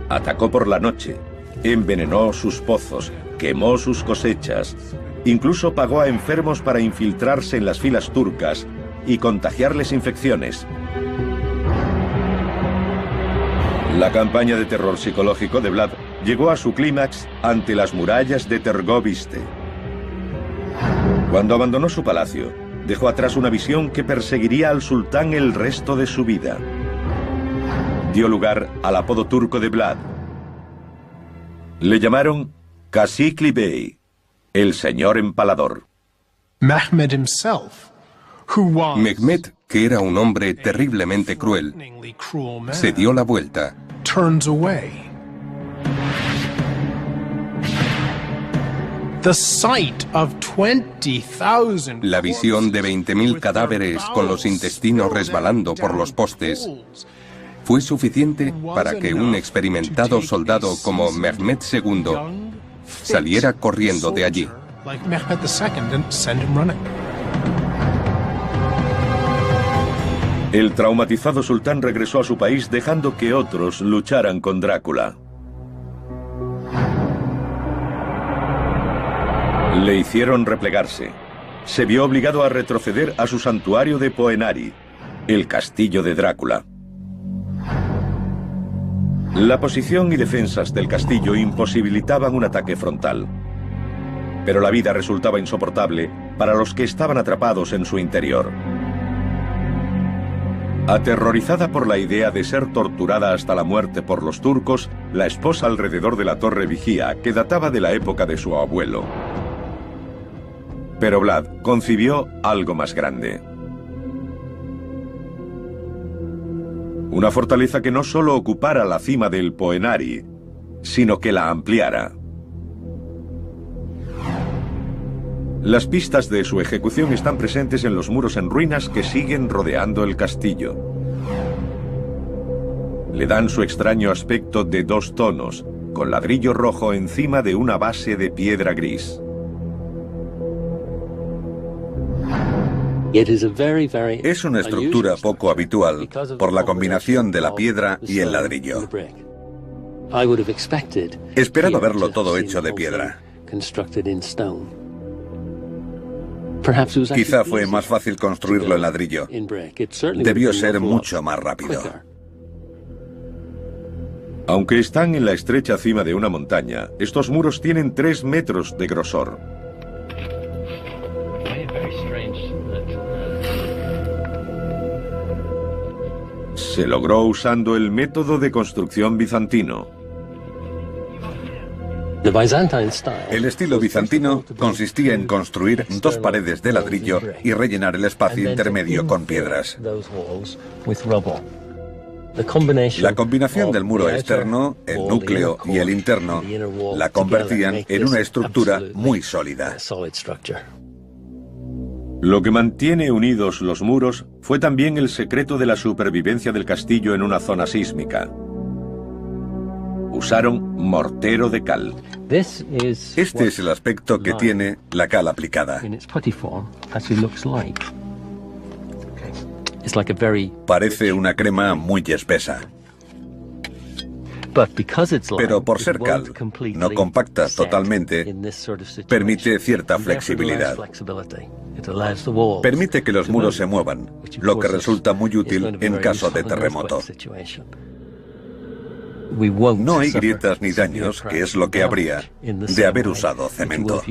Atacó por la noche, envenenó sus pozos, quemó sus cosechas, incluso pagó a enfermos para infiltrarse en las filas turcas y contagiarles infecciones. La campaña de terror psicológico de Vlad llegó a su clímax ante las murallas de Tergoviste. Cuando abandonó su palacio, dejó atrás una visión que perseguiría al sultán el resto de su vida. Dio lugar al apodo turco de Vlad. Le llamaron Kasikli Bey, el señor empalador. Mehmed, que era un hombre terriblemente cruel, se dio la vuelta. La visión de 20.000 cadáveres con los intestinos resbalando por los postes fue suficiente para que un experimentado soldado como Mehmed II saliera corriendo de allí. El traumatizado sultán regresó a su país dejando que otros lucharan con Drácula. Le hicieron replegarse. Se vio obligado a retroceder a su santuario de Poenari, el castillo de Drácula. La posición y defensas del castillo imposibilitaban un ataque frontal. Pero la vida resultaba insoportable para los que estaban atrapados en su interior. Aterrorizada por la idea de ser torturada hasta la muerte por los turcos, la esposa alrededor de la torre vigía, que databa de la época de su abuelo. Pero Vlad concibió algo más grande. Una fortaleza que no solo ocupara la cima del Poenari, sino que la ampliara. Las pistas de su ejecución están presentes en los muros en ruinas que siguen rodeando el castillo. Le dan su extraño aspecto de 2 tonos, con ladrillo rojo encima de una base de piedra gris. Es una estructura poco habitual por la combinación de la piedra y el ladrillo. Esperaba verlo todo hecho de piedra. Quizá fue más fácil construirlo en ladrillo. Debió ser mucho más rápido. Aunque están en la estrecha cima de una montaña, estos muros tienen 3 metros de grosor. Se logró usando el método de construcción bizantino. El estilo bizantino consistía en construir 2 paredes de ladrillo y rellenar el espacio intermedio con piedras. La combinación del muro externo, el núcleo y el interno la convertían en una estructura muy sólida. Lo que mantiene unidos los muros fue también el secreto de la supervivencia del castillo en una zona sísmica. Usaron mortero de cal. Este es el aspecto que tiene la cal aplicada. Parece una crema muy espesa. Pero por ser cal, no compacta totalmente, permite cierta flexibilidad. Permite que los muros se muevan, lo que resulta muy útil en caso de terremoto. No hay grietas ni daños, que es lo que habría de haber usado cemento.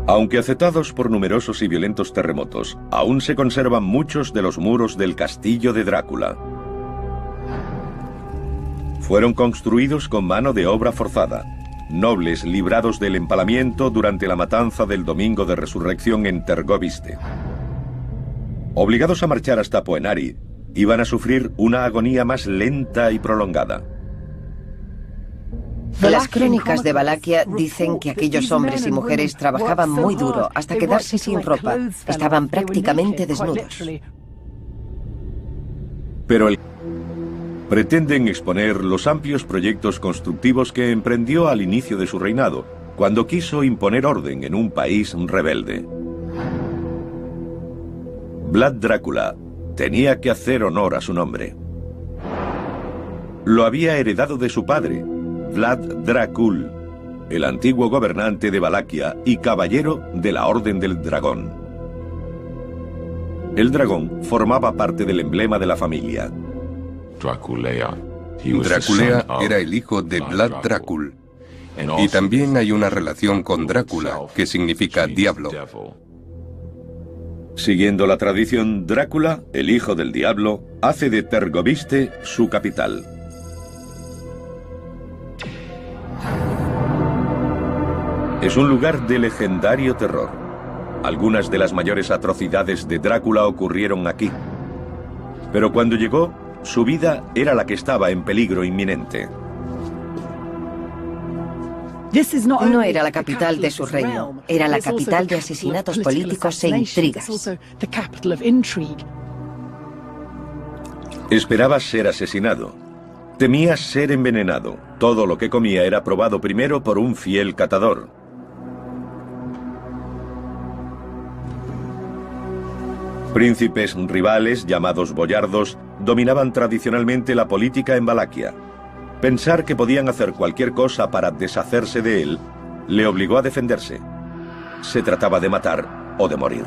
Aunque afectados por numerosos y violentos terremotos, aún se conservan muchos de los muros del castillo de Drácula. Fueron construidos con mano de obra forzada, nobles librados del empalamiento durante la matanza del Domingo de Resurrección en Tergoviste. Obligados a marchar hasta Poenari, iban a sufrir una agonía más lenta y prolongada. Las crónicas de Valaquia dicen que aquellos hombres y mujeres trabajaban muy duro hasta quedarse sin ropa. Estaban prácticamente desnudos. Pero pretenden exponer los amplios proyectos constructivos que emprendió al inicio de su reinado, cuando quiso imponer orden en un país rebelde. Vlad Drácula tenía que hacer honor a su nombre. Lo había heredado de su padre, Vlad Dracul, el antiguo gobernante de Valaquia y caballero de la Orden del Dragón. El dragón formaba parte del emblema de la familia. Draculea era el hijo de Vlad Dracul, y también hay una relación con Drácula, que significa diablo. Siguiendo la tradición, Drácula, el hijo del diablo, hace de Tergoviste su capital. Es un lugar de legendario terror. Algunas de las mayores atrocidades de Drácula ocurrieron aquí. Pero cuando llegó, su vida era la que estaba en peligro inminente. No era la capital de su reino, era la capital de asesinatos políticos e intrigas. Esperaba ser asesinado. Temía ser envenenado. Todo lo que comía era probado primero por un fiel catador. Príncipes rivales, llamados boyardos, dominaban tradicionalmente la política en Valaquia. Pensar que podían hacer cualquier cosa para deshacerse de él le obligó a defenderse. Se trataba de matar o de morir.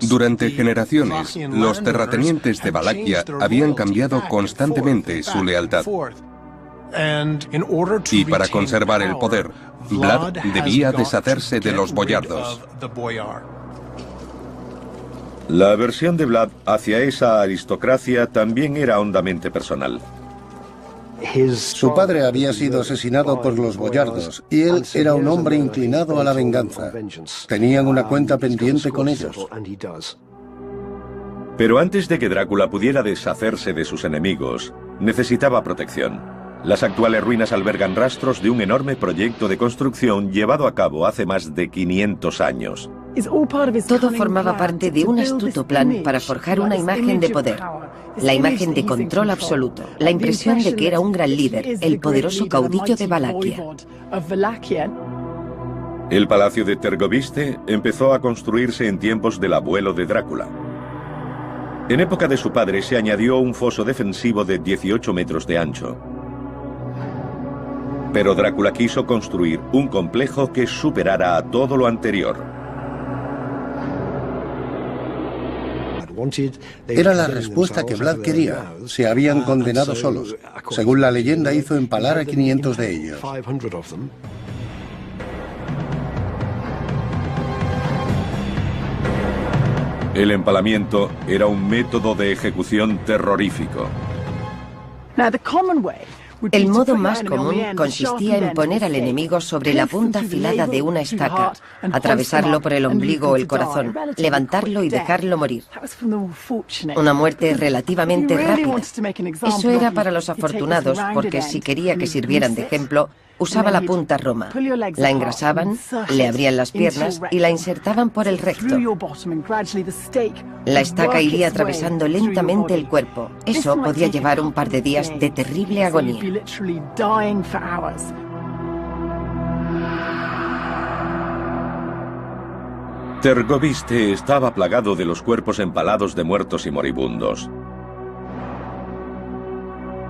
Durante generaciones, los terratenientes de Valaquia habían cambiado constantemente su lealtad. Y para conservar el poder, Vlad debía deshacerse de los boyardos. La aversión de Vlad hacia esa aristocracia también era hondamente personal. Su padre había sido asesinado por los boyardos y él era un hombre inclinado a la venganza. Tenían una cuenta pendiente con ellos. Pero antes de que Drácula pudiera deshacerse de sus enemigos, necesitaba protección. Las actuales ruinas albergan rastros de un enorme proyecto de construcción llevado a cabo hace más de 500 años. Todo formaba parte de un astuto plan para forjar una imagen de poder, la imagen de control absoluto, la impresión de que era un gran líder, el poderoso caudillo de Valaquia. El palacio de Tergoviste empezó a construirse en tiempos del abuelo de Drácula. En época de su padre se añadió un foso defensivo de 18 metros de ancho. Pero Drácula quiso construir un complejo que superara a todo lo anterior. Era la respuesta que Vlad quería. Se habían condenado solos. Según la leyenda, hizo empalar a 500 de ellos. El empalamiento era un método de ejecución terrorífico. El modo más común consistía en poner al enemigo sobre la punta afilada de una estaca, atravesarlo por el ombligo o el corazón, levantarlo y dejarlo morir. Una muerte relativamente rápida. Eso era para los afortunados, porque si quería que sirvieran de ejemplo, usaba la punta roma. La engrasaban, le abrían las piernas y la insertaban por el recto. La estaca iría atravesando lentamente el cuerpo. Eso podía llevar un par de días de terrible agonía. Tergoviste estaba plagado de los cuerpos empalados de muertos y moribundos.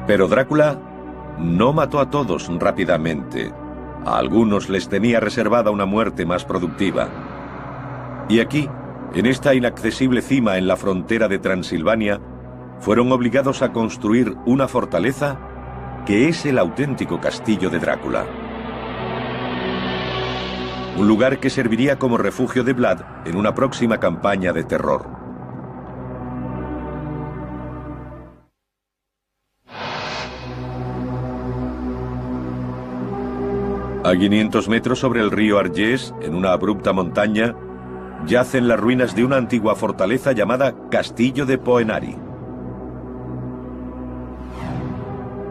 Pero Drácula no mató a todos rápidamente. A algunos les tenía reservada una muerte más productiva. Y aquí, en esta inaccesible cima en la frontera de Transilvania, fueron obligados a construir una fortaleza que es el auténtico castillo de Drácula. Un lugar que serviría como refugio de Vlad en una próxima campaña de terror. A 500 metros sobre el río Argés, en una abrupta montaña, yacen las ruinas de una antigua fortaleza llamada Castillo de Poenari.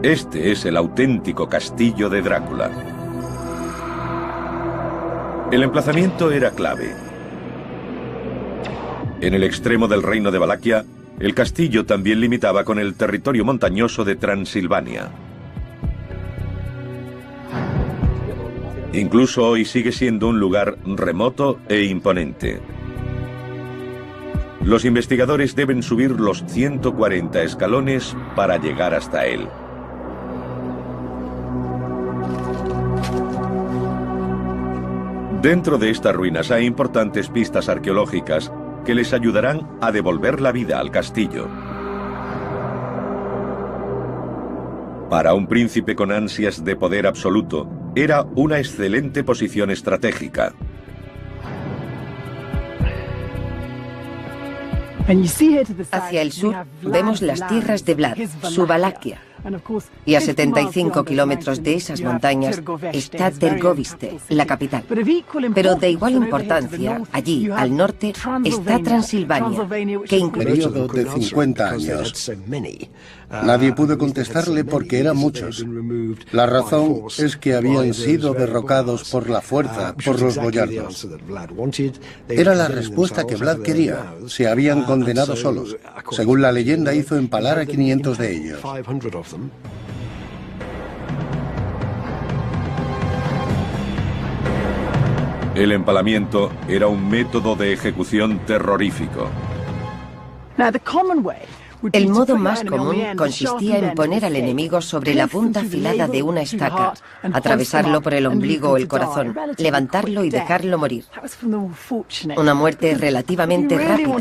Este es el auténtico castillo de Drácula. El emplazamiento era clave. En el extremo del reino de Valaquia, el castillo también limitaba con el territorio montañoso de Transilvania. Incluso hoy sigue siendo un lugar remoto e imponente. Los investigadores deben subir los 140 escalones para llegar hasta él. Dentro de estas ruinas hay importantes pistas arqueológicas que les ayudarán a devolver la vida al castillo. Para un príncipe con ansias de poder absoluto, era una excelente posición estratégica. Hacia el sur vemos las tierras de Vlad, su Valaquia. Y a 75 kilómetros de esas montañas está Tergoviste, la capital. Pero de igual importancia, allí, al norte, está Transilvania, que incluye... Periodo de 50 años. Nadie pudo contestarle porque eran muchos. La razón es que habían sido derrocados por la fuerza, por los boyardos. Era la respuesta que Vlad quería. Se habían condenado solos. Según la leyenda, hizo empalar a 500 de ellos. El empalamiento era un método de ejecución terrorífico. El modo más común consistía en poner al enemigo sobre la punta afilada de una estaca, atravesarlo por el ombligo o el corazón, levantarlo y dejarlo morir. Una muerte relativamente rápida.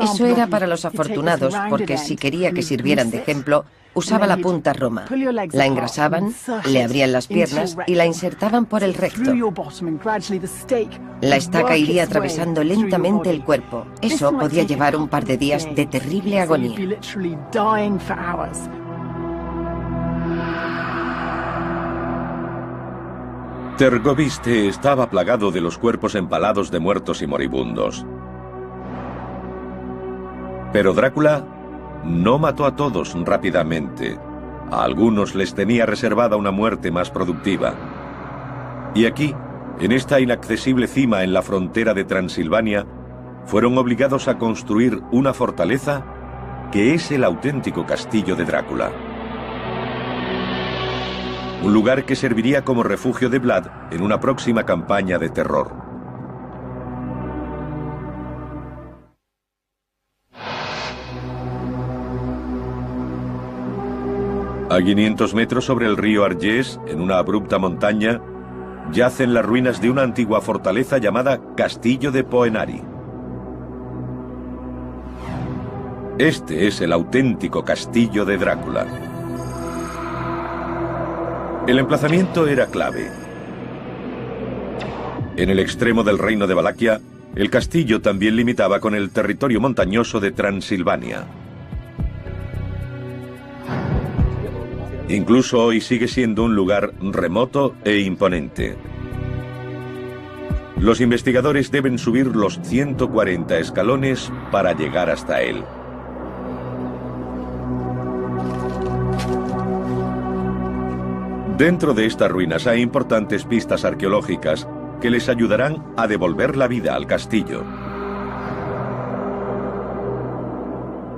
Eso era para los afortunados, porque si quería que sirvieran de ejemplo, usaba la punta roma. La engrasaban, le abrían las piernas y la insertaban por el recto. La estaca iría atravesando lentamente el cuerpo. Eso podía llevar un par de días de terrible agonía. Tergoviste estaba plagado de los cuerpos empalados de muertos y moribundos. Pero Drácula no mató a todos rápidamente. A algunos les tenía reservada una muerte más productiva. Y aquí, en esta inaccesible cima en la frontera de Transilvania, fueron obligados a construir una fortaleza que es el auténtico castillo de Drácula. Un lugar que serviría como refugio de Vlad en una próxima campaña de terror. A 500 metros sobre el río Argés, en una abrupta montaña, yacen las ruinas de una antigua fortaleza llamada Castillo de Poenari. Este es el auténtico castillo de Drácula. El emplazamiento era clave. En el extremo del reino de Valaquia, el castillo también limitaba con el territorio montañoso de Transilvania. Incluso hoy sigue siendo un lugar remoto e imponente. Los investigadores deben subir los 140 escalones para llegar hasta él. Dentro de estas ruinas hay importantes pistas arqueológicas que les ayudarán a devolver la vida al castillo.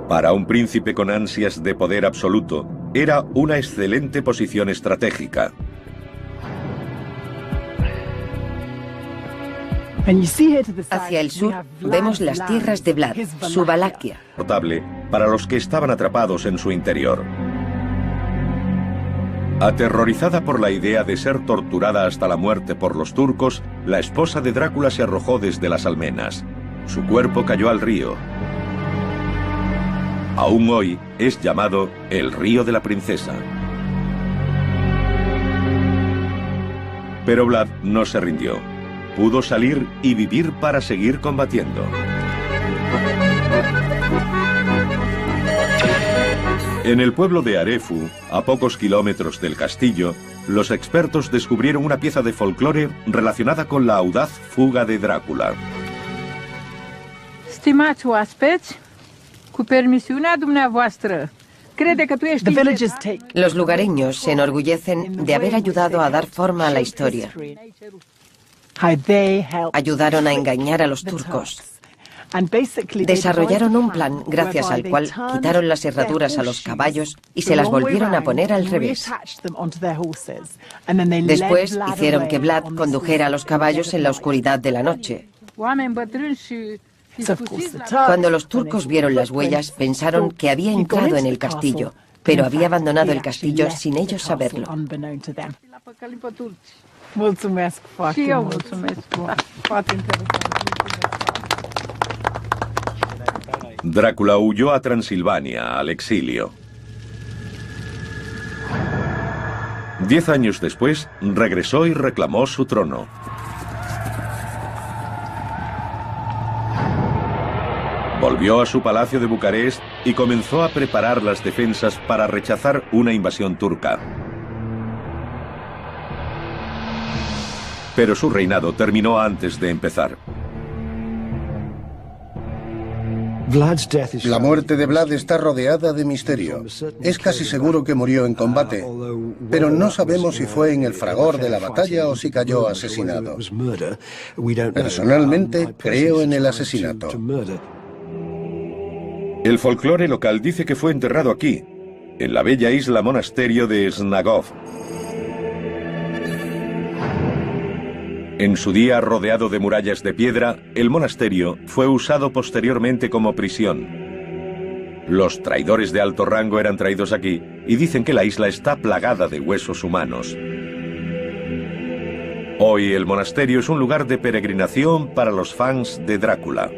Para un príncipe con ansias de poder absoluto, era una excelente posición estratégica. Hacia el sur vemos las tierras de Vlad, su Valaquia. Notable para los que estaban atrapados en su interior. Aterrorizada por la idea de ser torturada hasta la muerte por los turcos, la esposa de Drácula se arrojó desde las almenas. Su cuerpo cayó al río. Aún hoy es llamado el río de la princesa. Pero Vlad no se rindió. Pudo salir y vivir para seguir combatiendo. En el pueblo de Arefu, a pocos kilómetros del castillo, los expertos descubrieron una pieza de folclore relacionada con la audaz fuga de Drácula. Stimați oaspeți, cu permisiunea dumneavoastră, crede că tu ești... Los lugareños se enorgullecen de haber ayudado a dar forma a la historia. Ayudaron a engañar a los turcos. Desarrollaron un plan gracias al cual quitaron las herraduras a los caballos y se las volvieron a poner al revés. Después hicieron que Vlad condujera a los caballos en la oscuridad de la noche. Cuando los turcos vieron las huellas, pensaron que había entrado en el castillo, pero había abandonado el castillo sin ellos saberlo. Drácula huyó a Transilvania, al exilio. 10 años después, regresó y reclamó su trono. Volvió a su palacio de Bucarest y comenzó a preparar las defensas para rechazar una invasión turca. Pero su reinado terminó antes de empezar. La muerte de Vlad está rodeada de misterio. Es casi seguro que murió en combate, pero no sabemos si fue en el fragor de la batalla o si cayó asesinado. Personalmente, creo en el asesinato. El folclore local dice que fue enterrado aquí, en la bella isla monasterio de Snagov. En su día rodeado de murallas de piedra, el monasterio fue usado posteriormente como prisión. Los traidores de alto rango eran traídos aquí y dicen que la isla está plagada de huesos humanos. Hoy el monasterio es un lugar de peregrinación para los fans de Drácula.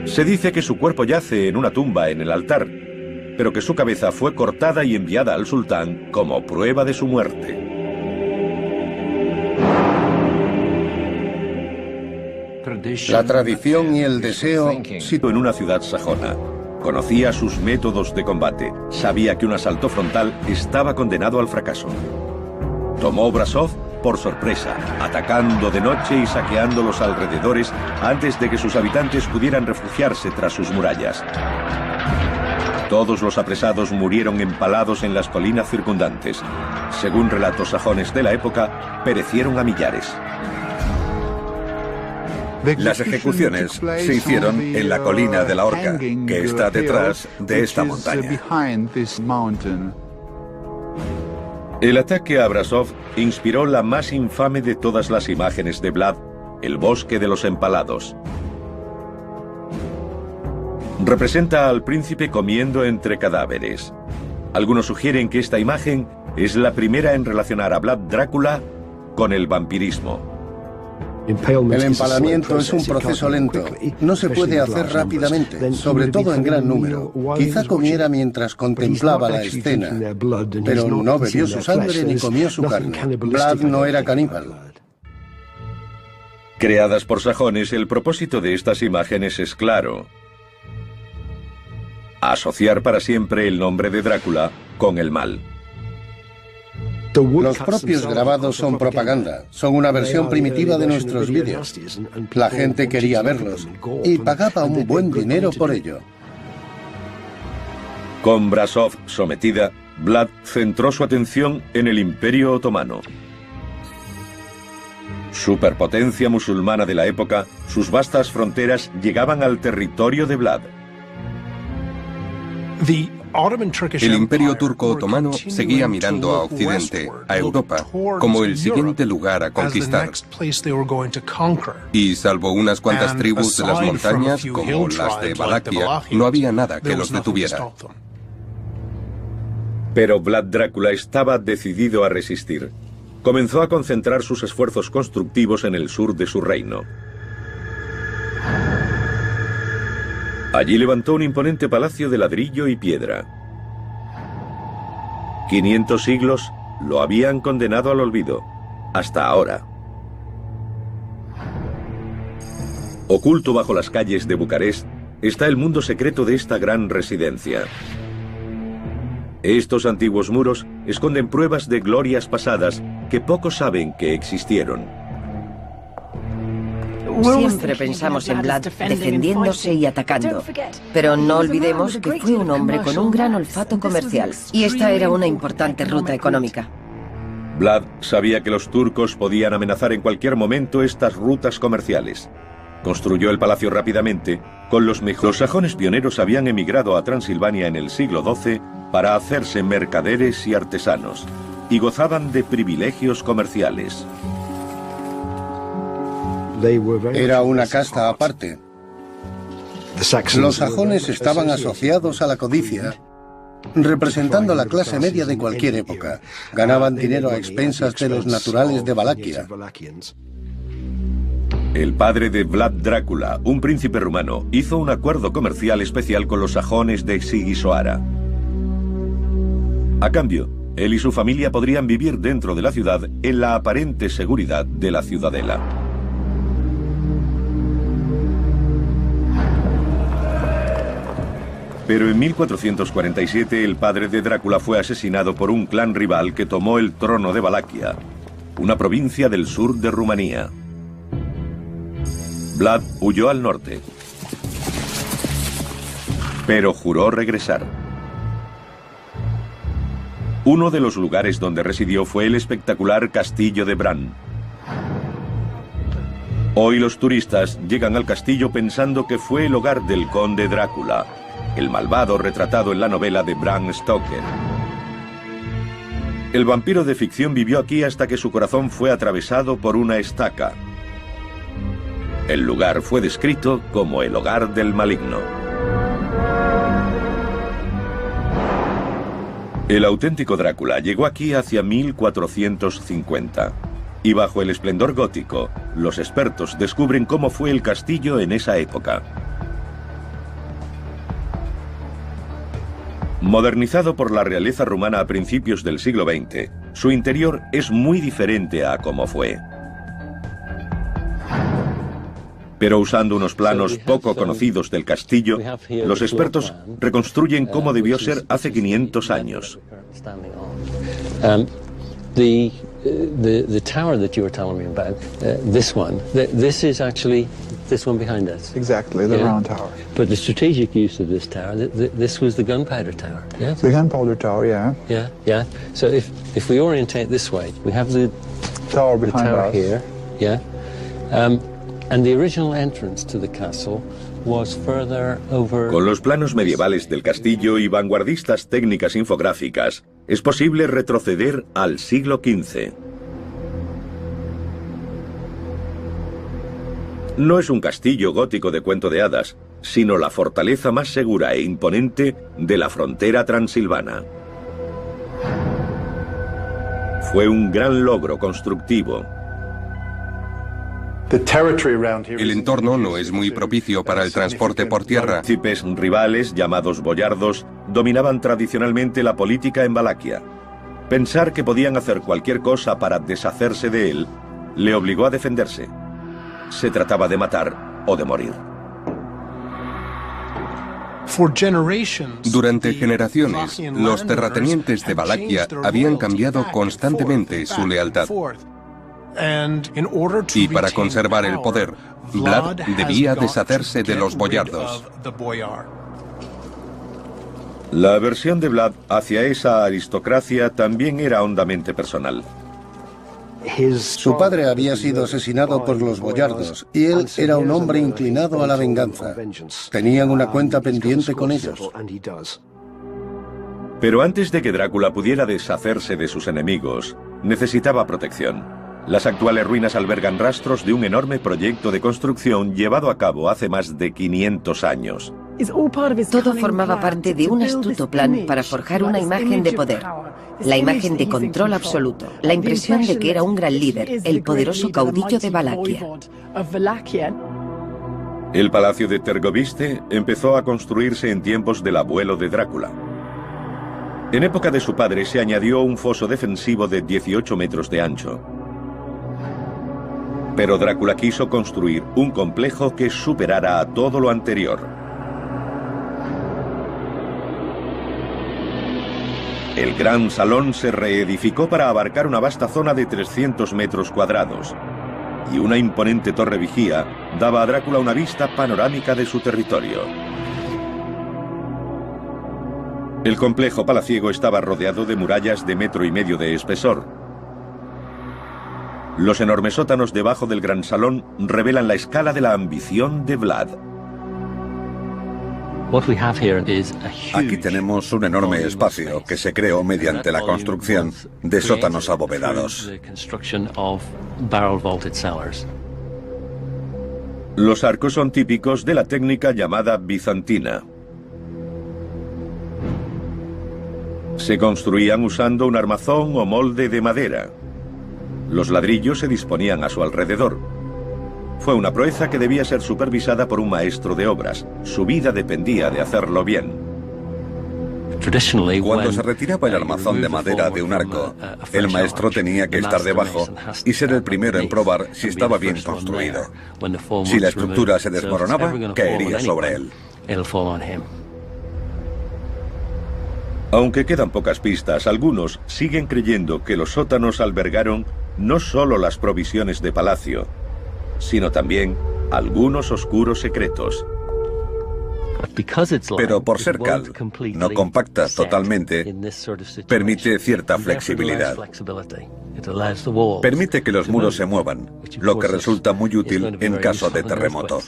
Se dice que su cuerpo yace en una tumba en el altar, pero que su cabeza fue cortada y enviada al sultán como prueba de su muerte. La tradición y el deseo... Situó en una ciudad sajona. Conocía sus métodos de combate. Sabía que un asalto frontal estaba condenado al fracaso. Tomó Brasov por sorpresa, atacando de noche y saqueando los alrededores antes de que sus habitantes pudieran refugiarse tras sus murallas. Todos los apresados murieron empalados en las colinas circundantes. Según relatos sajones de la época, perecieron a millares. Las ejecuciones se hicieron en la colina de la Horca, que está detrás de esta montaña. El ataque a Brasov inspiró la más infame de todas las imágenes de Vlad, el bosque de los empalados. Representa al príncipe comiendo entre cadáveres. Algunos sugieren que esta imagen es la primera en relacionar a Vlad Drácula con el vampirismo. El empalamiento es un proceso lento. No se puede hacer rápidamente, sobre todo en gran número. Quizá comiera mientras contemplaba la escena, pero no bebió su sangre ni comió su carne. Vlad no era caníbal. Creadas por sajones, el propósito de estas imágenes es claro: asociar para siempre el nombre de Drácula con el mal. Los propios grabados son propaganda, son una versión primitiva de nuestros vídeos. La gente quería verlos y pagaba un buen dinero por ello. Con Brasov sometida, Vlad centró su atención en el Imperio Otomano. Superpotencia musulmana de la época, sus vastas fronteras llegaban al territorio de Vlad. El Imperio Turco Otomano seguía mirando a Occidente, a Europa, como el siguiente lugar a conquistar. Y salvo unas cuantas tribus de las montañas, como las de Valaquia, no había nada que los detuviera. Pero Vlad Drácula estaba decidido a resistir. Comenzó a concentrar sus esfuerzos constructivos en el sur de su reino. Allí levantó un imponente palacio de ladrillo y piedra. 500 siglos lo habían condenado al olvido, hasta ahora. Oculto bajo las calles de Bucarest está el mundo secreto de esta gran residencia. Estos antiguos muros esconden pruebas de glorias pasadas que pocos saben que existieron. Siempre pensamos en Vlad defendiéndose y atacando, pero no olvidemos que fue un hombre con un gran olfato comercial, y esta era una importante ruta económica. Vlad sabía que los turcos podían amenazar en cualquier momento estas rutas comerciales. Construyó el palacio rápidamente, con los mejores. Los sajones pioneros habían emigrado a Transilvania en el siglo XII para hacerse mercaderes y artesanos, y gozaban de privilegios comerciales. Era una casta aparte. Los sajones estaban asociados a la codicia, representando la clase media de cualquier época. Ganaban dinero a expensas de los naturales de Valaquia. El padre de Vlad Drácula, un príncipe rumano, hizo un acuerdo comercial especial con los sajones de Sigisoara. A cambio, él y su familia podrían vivir dentro de la ciudad en la aparente seguridad de la ciudadela. Pero en 1447 el padre de Drácula fue asesinado por un clan rival que tomó el trono de Valaquia, una provincia del sur de Rumanía. Vlad huyó al norte, pero juró regresar. Uno de los lugares donde residió fue el espectacular castillo de Bran. Hoy los turistas llegan al castillo pensando que fue el hogar del conde Drácula, el malvado retratado en la novela de Bram Stoker. El vampiro de ficción vivió aquí hasta que su corazón fue atravesado por una estaca. El lugar fue descrito como el hogar del maligno. El auténtico Drácula llegó aquí hacia 1450. Y bajo el esplendor gótico, los expertos descubren cómo fue el castillo en esa época. Modernizado por la realeza rumana a principios del siglo XX, su interior es muy diferente a como fue. Pero usando unos planos poco conocidos del castillo, los expertos reconstruyen cómo debió ser hace 500 años. The tower that you were telling me about, this one, this is actually this one behind us. Exactly, the round tower. But the strategic use of this tower, this was the gunpowder tower. Yeah. The gunpowder tower, yeah. Yeah, yeah. So if we orientate this way, we have the tower behind us here. Yeah. And the original entrance to the castle was further over. Con los planos medievales del castillo y vanguardistas técnicas infográficas, es posible retroceder al siglo XV. No es un castillo gótico de cuento de hadas, sino la fortaleza más segura e imponente de la frontera transilvana. Fue un gran logro constructivo. El entorno no es muy propicio para el transporte por tierra. Príncipes rivales, llamados boyardos, dominaban tradicionalmente la política en Valaquia. Pensar que podían hacer cualquier cosa para deshacerse de él le obligó a defenderse. Se trataba de matar o de morir. Durante generaciones, los terratenientes de Valaquia habían cambiado constantemente su lealtad. Y para conservar el poder, Vlad debía deshacerse de los boyardos. La aversión de Vlad hacia esa aristocracia también era hondamente personal. Su padre había sido asesinado por los boyardos y él era un hombre inclinado a la venganza. Tenían una cuenta pendiente con ellos. Pero antes de que Drácula pudiera deshacerse de sus enemigos, necesitaba protección. Las actuales ruinas albergan rastros de un enorme proyecto de construcción llevado a cabo hace más de 500 años. Todo formaba parte de un astuto plan para forjar una imagen de poder, la imagen de control absoluto, la impresión de que era un gran líder, el poderoso caudillo de Valaquia. El palacio de Tergoviste empezó a construirse en tiempos del abuelo de Drácula. En época de su padre se añadió un foso defensivo de 18 metros de ancho. Pero Drácula quiso construir un complejo que superara a todo lo anterior. El gran salón se reedificó para abarcar una vasta zona de 300 metros cuadrados, y una imponente torre vigía daba a Drácula una vista panorámica de su territorio. El complejo palaciego estaba rodeado de murallas de 1,5 metros de espesor. Los enormes sótanos debajo del gran salón revelan la escala de la ambición de Vlad. Aquí tenemos un enorme espacio que se creó mediante la construcción de sótanos abovedados. Los arcos son típicos de la técnica llamada bizantina. Se construían usando un armazón o molde de madera. Los ladrillos se disponían a su alrededor. Fue una proeza que debía ser supervisada por un maestro de obras. Su vida dependía de hacerlo bien. Cuando se retiraba el armazón de madera de un arco, el maestro tenía que estar debajo y ser el primero en probar si estaba bien construido. Si la estructura se desmoronaba, caería sobre él. Aunque quedan pocas pistas, algunos siguen creyendo que los sótanos albergaron no solo las provisiones de palacio, sino también algunos oscuros secretos. Pero por ser cal, no compacta totalmente, permite cierta flexibilidad. Permite que los muros se muevan, lo que resulta muy útil en caso de terremoto.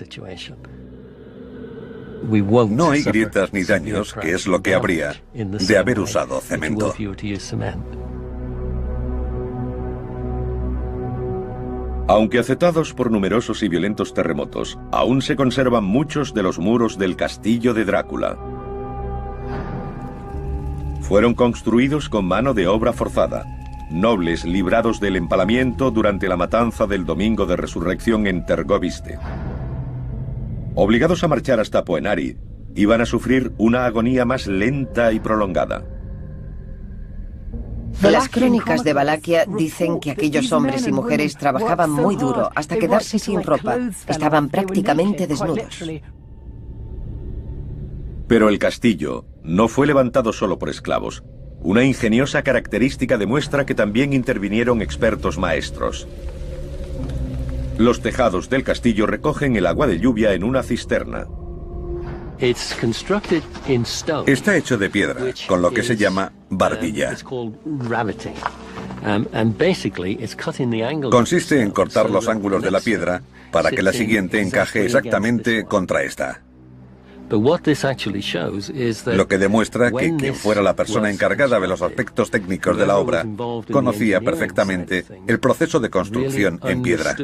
No hay grietas ni daños, que es lo que habría de haber usado cemento. Aunque afectados por numerosos y violentos terremotos, aún se conservan muchos de los muros del castillo de Drácula. Fueron construidos con mano de obra forzada, nobles librados del empalamiento durante la matanza del Domingo de Resurrección en Tergoviste. Obligados a marchar hasta Poenari, iban a sufrir una agonía más lenta y prolongada. Las crónicas de Valaquia dicen que aquellos hombres y mujeres trabajaban muy duro hasta quedarse sin ropa. Estaban prácticamente desnudos. Pero el castillo no fue levantado solo por esclavos. Una ingeniosa característica demuestra que también intervinieron expertos maestros. Los tejados del castillo recogen el agua de lluvia en una cisterna. Está hecho de piedra, con lo que se llama barbilla. Consiste en cortar los ángulos de la piedra para que la siguiente encaje exactamente contra esta. Lo que demuestra que quien fuera la persona encargada de los aspectos técnicos de la obra conocía perfectamente el proceso de construcción en piedra.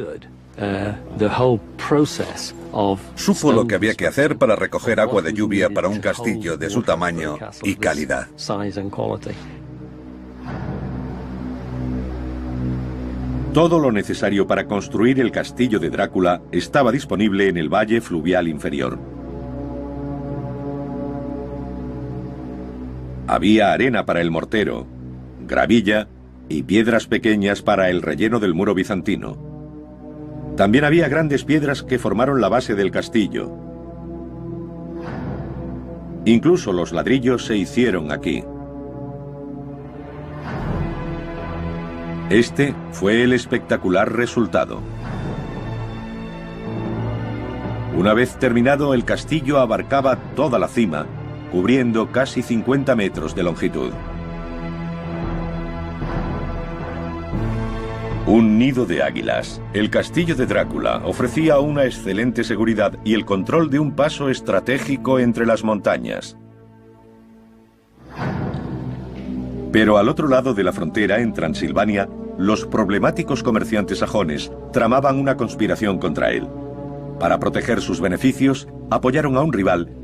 Supo lo que había que hacer para recoger agua de lluvia para un castillo de su tamaño y calidad. Todo lo necesario para construir el castillo de Drácula estaba disponible en el valle fluvial inferior. Había arena para el mortero, gravilla y piedras pequeñas para el relleno del muro bizantino. También había grandes piedras que formaron la base del castillo. Incluso los ladrillos se hicieron aquí. Este fue el espectacular resultado. Una vez terminado, el castillo abarcaba toda la cima, cubriendo casi 50 metros de longitud. Un nido de águilas. El castillo de Drácula ofrecía una excelente seguridad y el control de un paso estratégico entre las montañas. Pero al otro lado de la frontera, en Transilvania, los problemáticos comerciantes sajones tramaban una conspiración contra él. Para proteger sus beneficios, apoyaron a un rival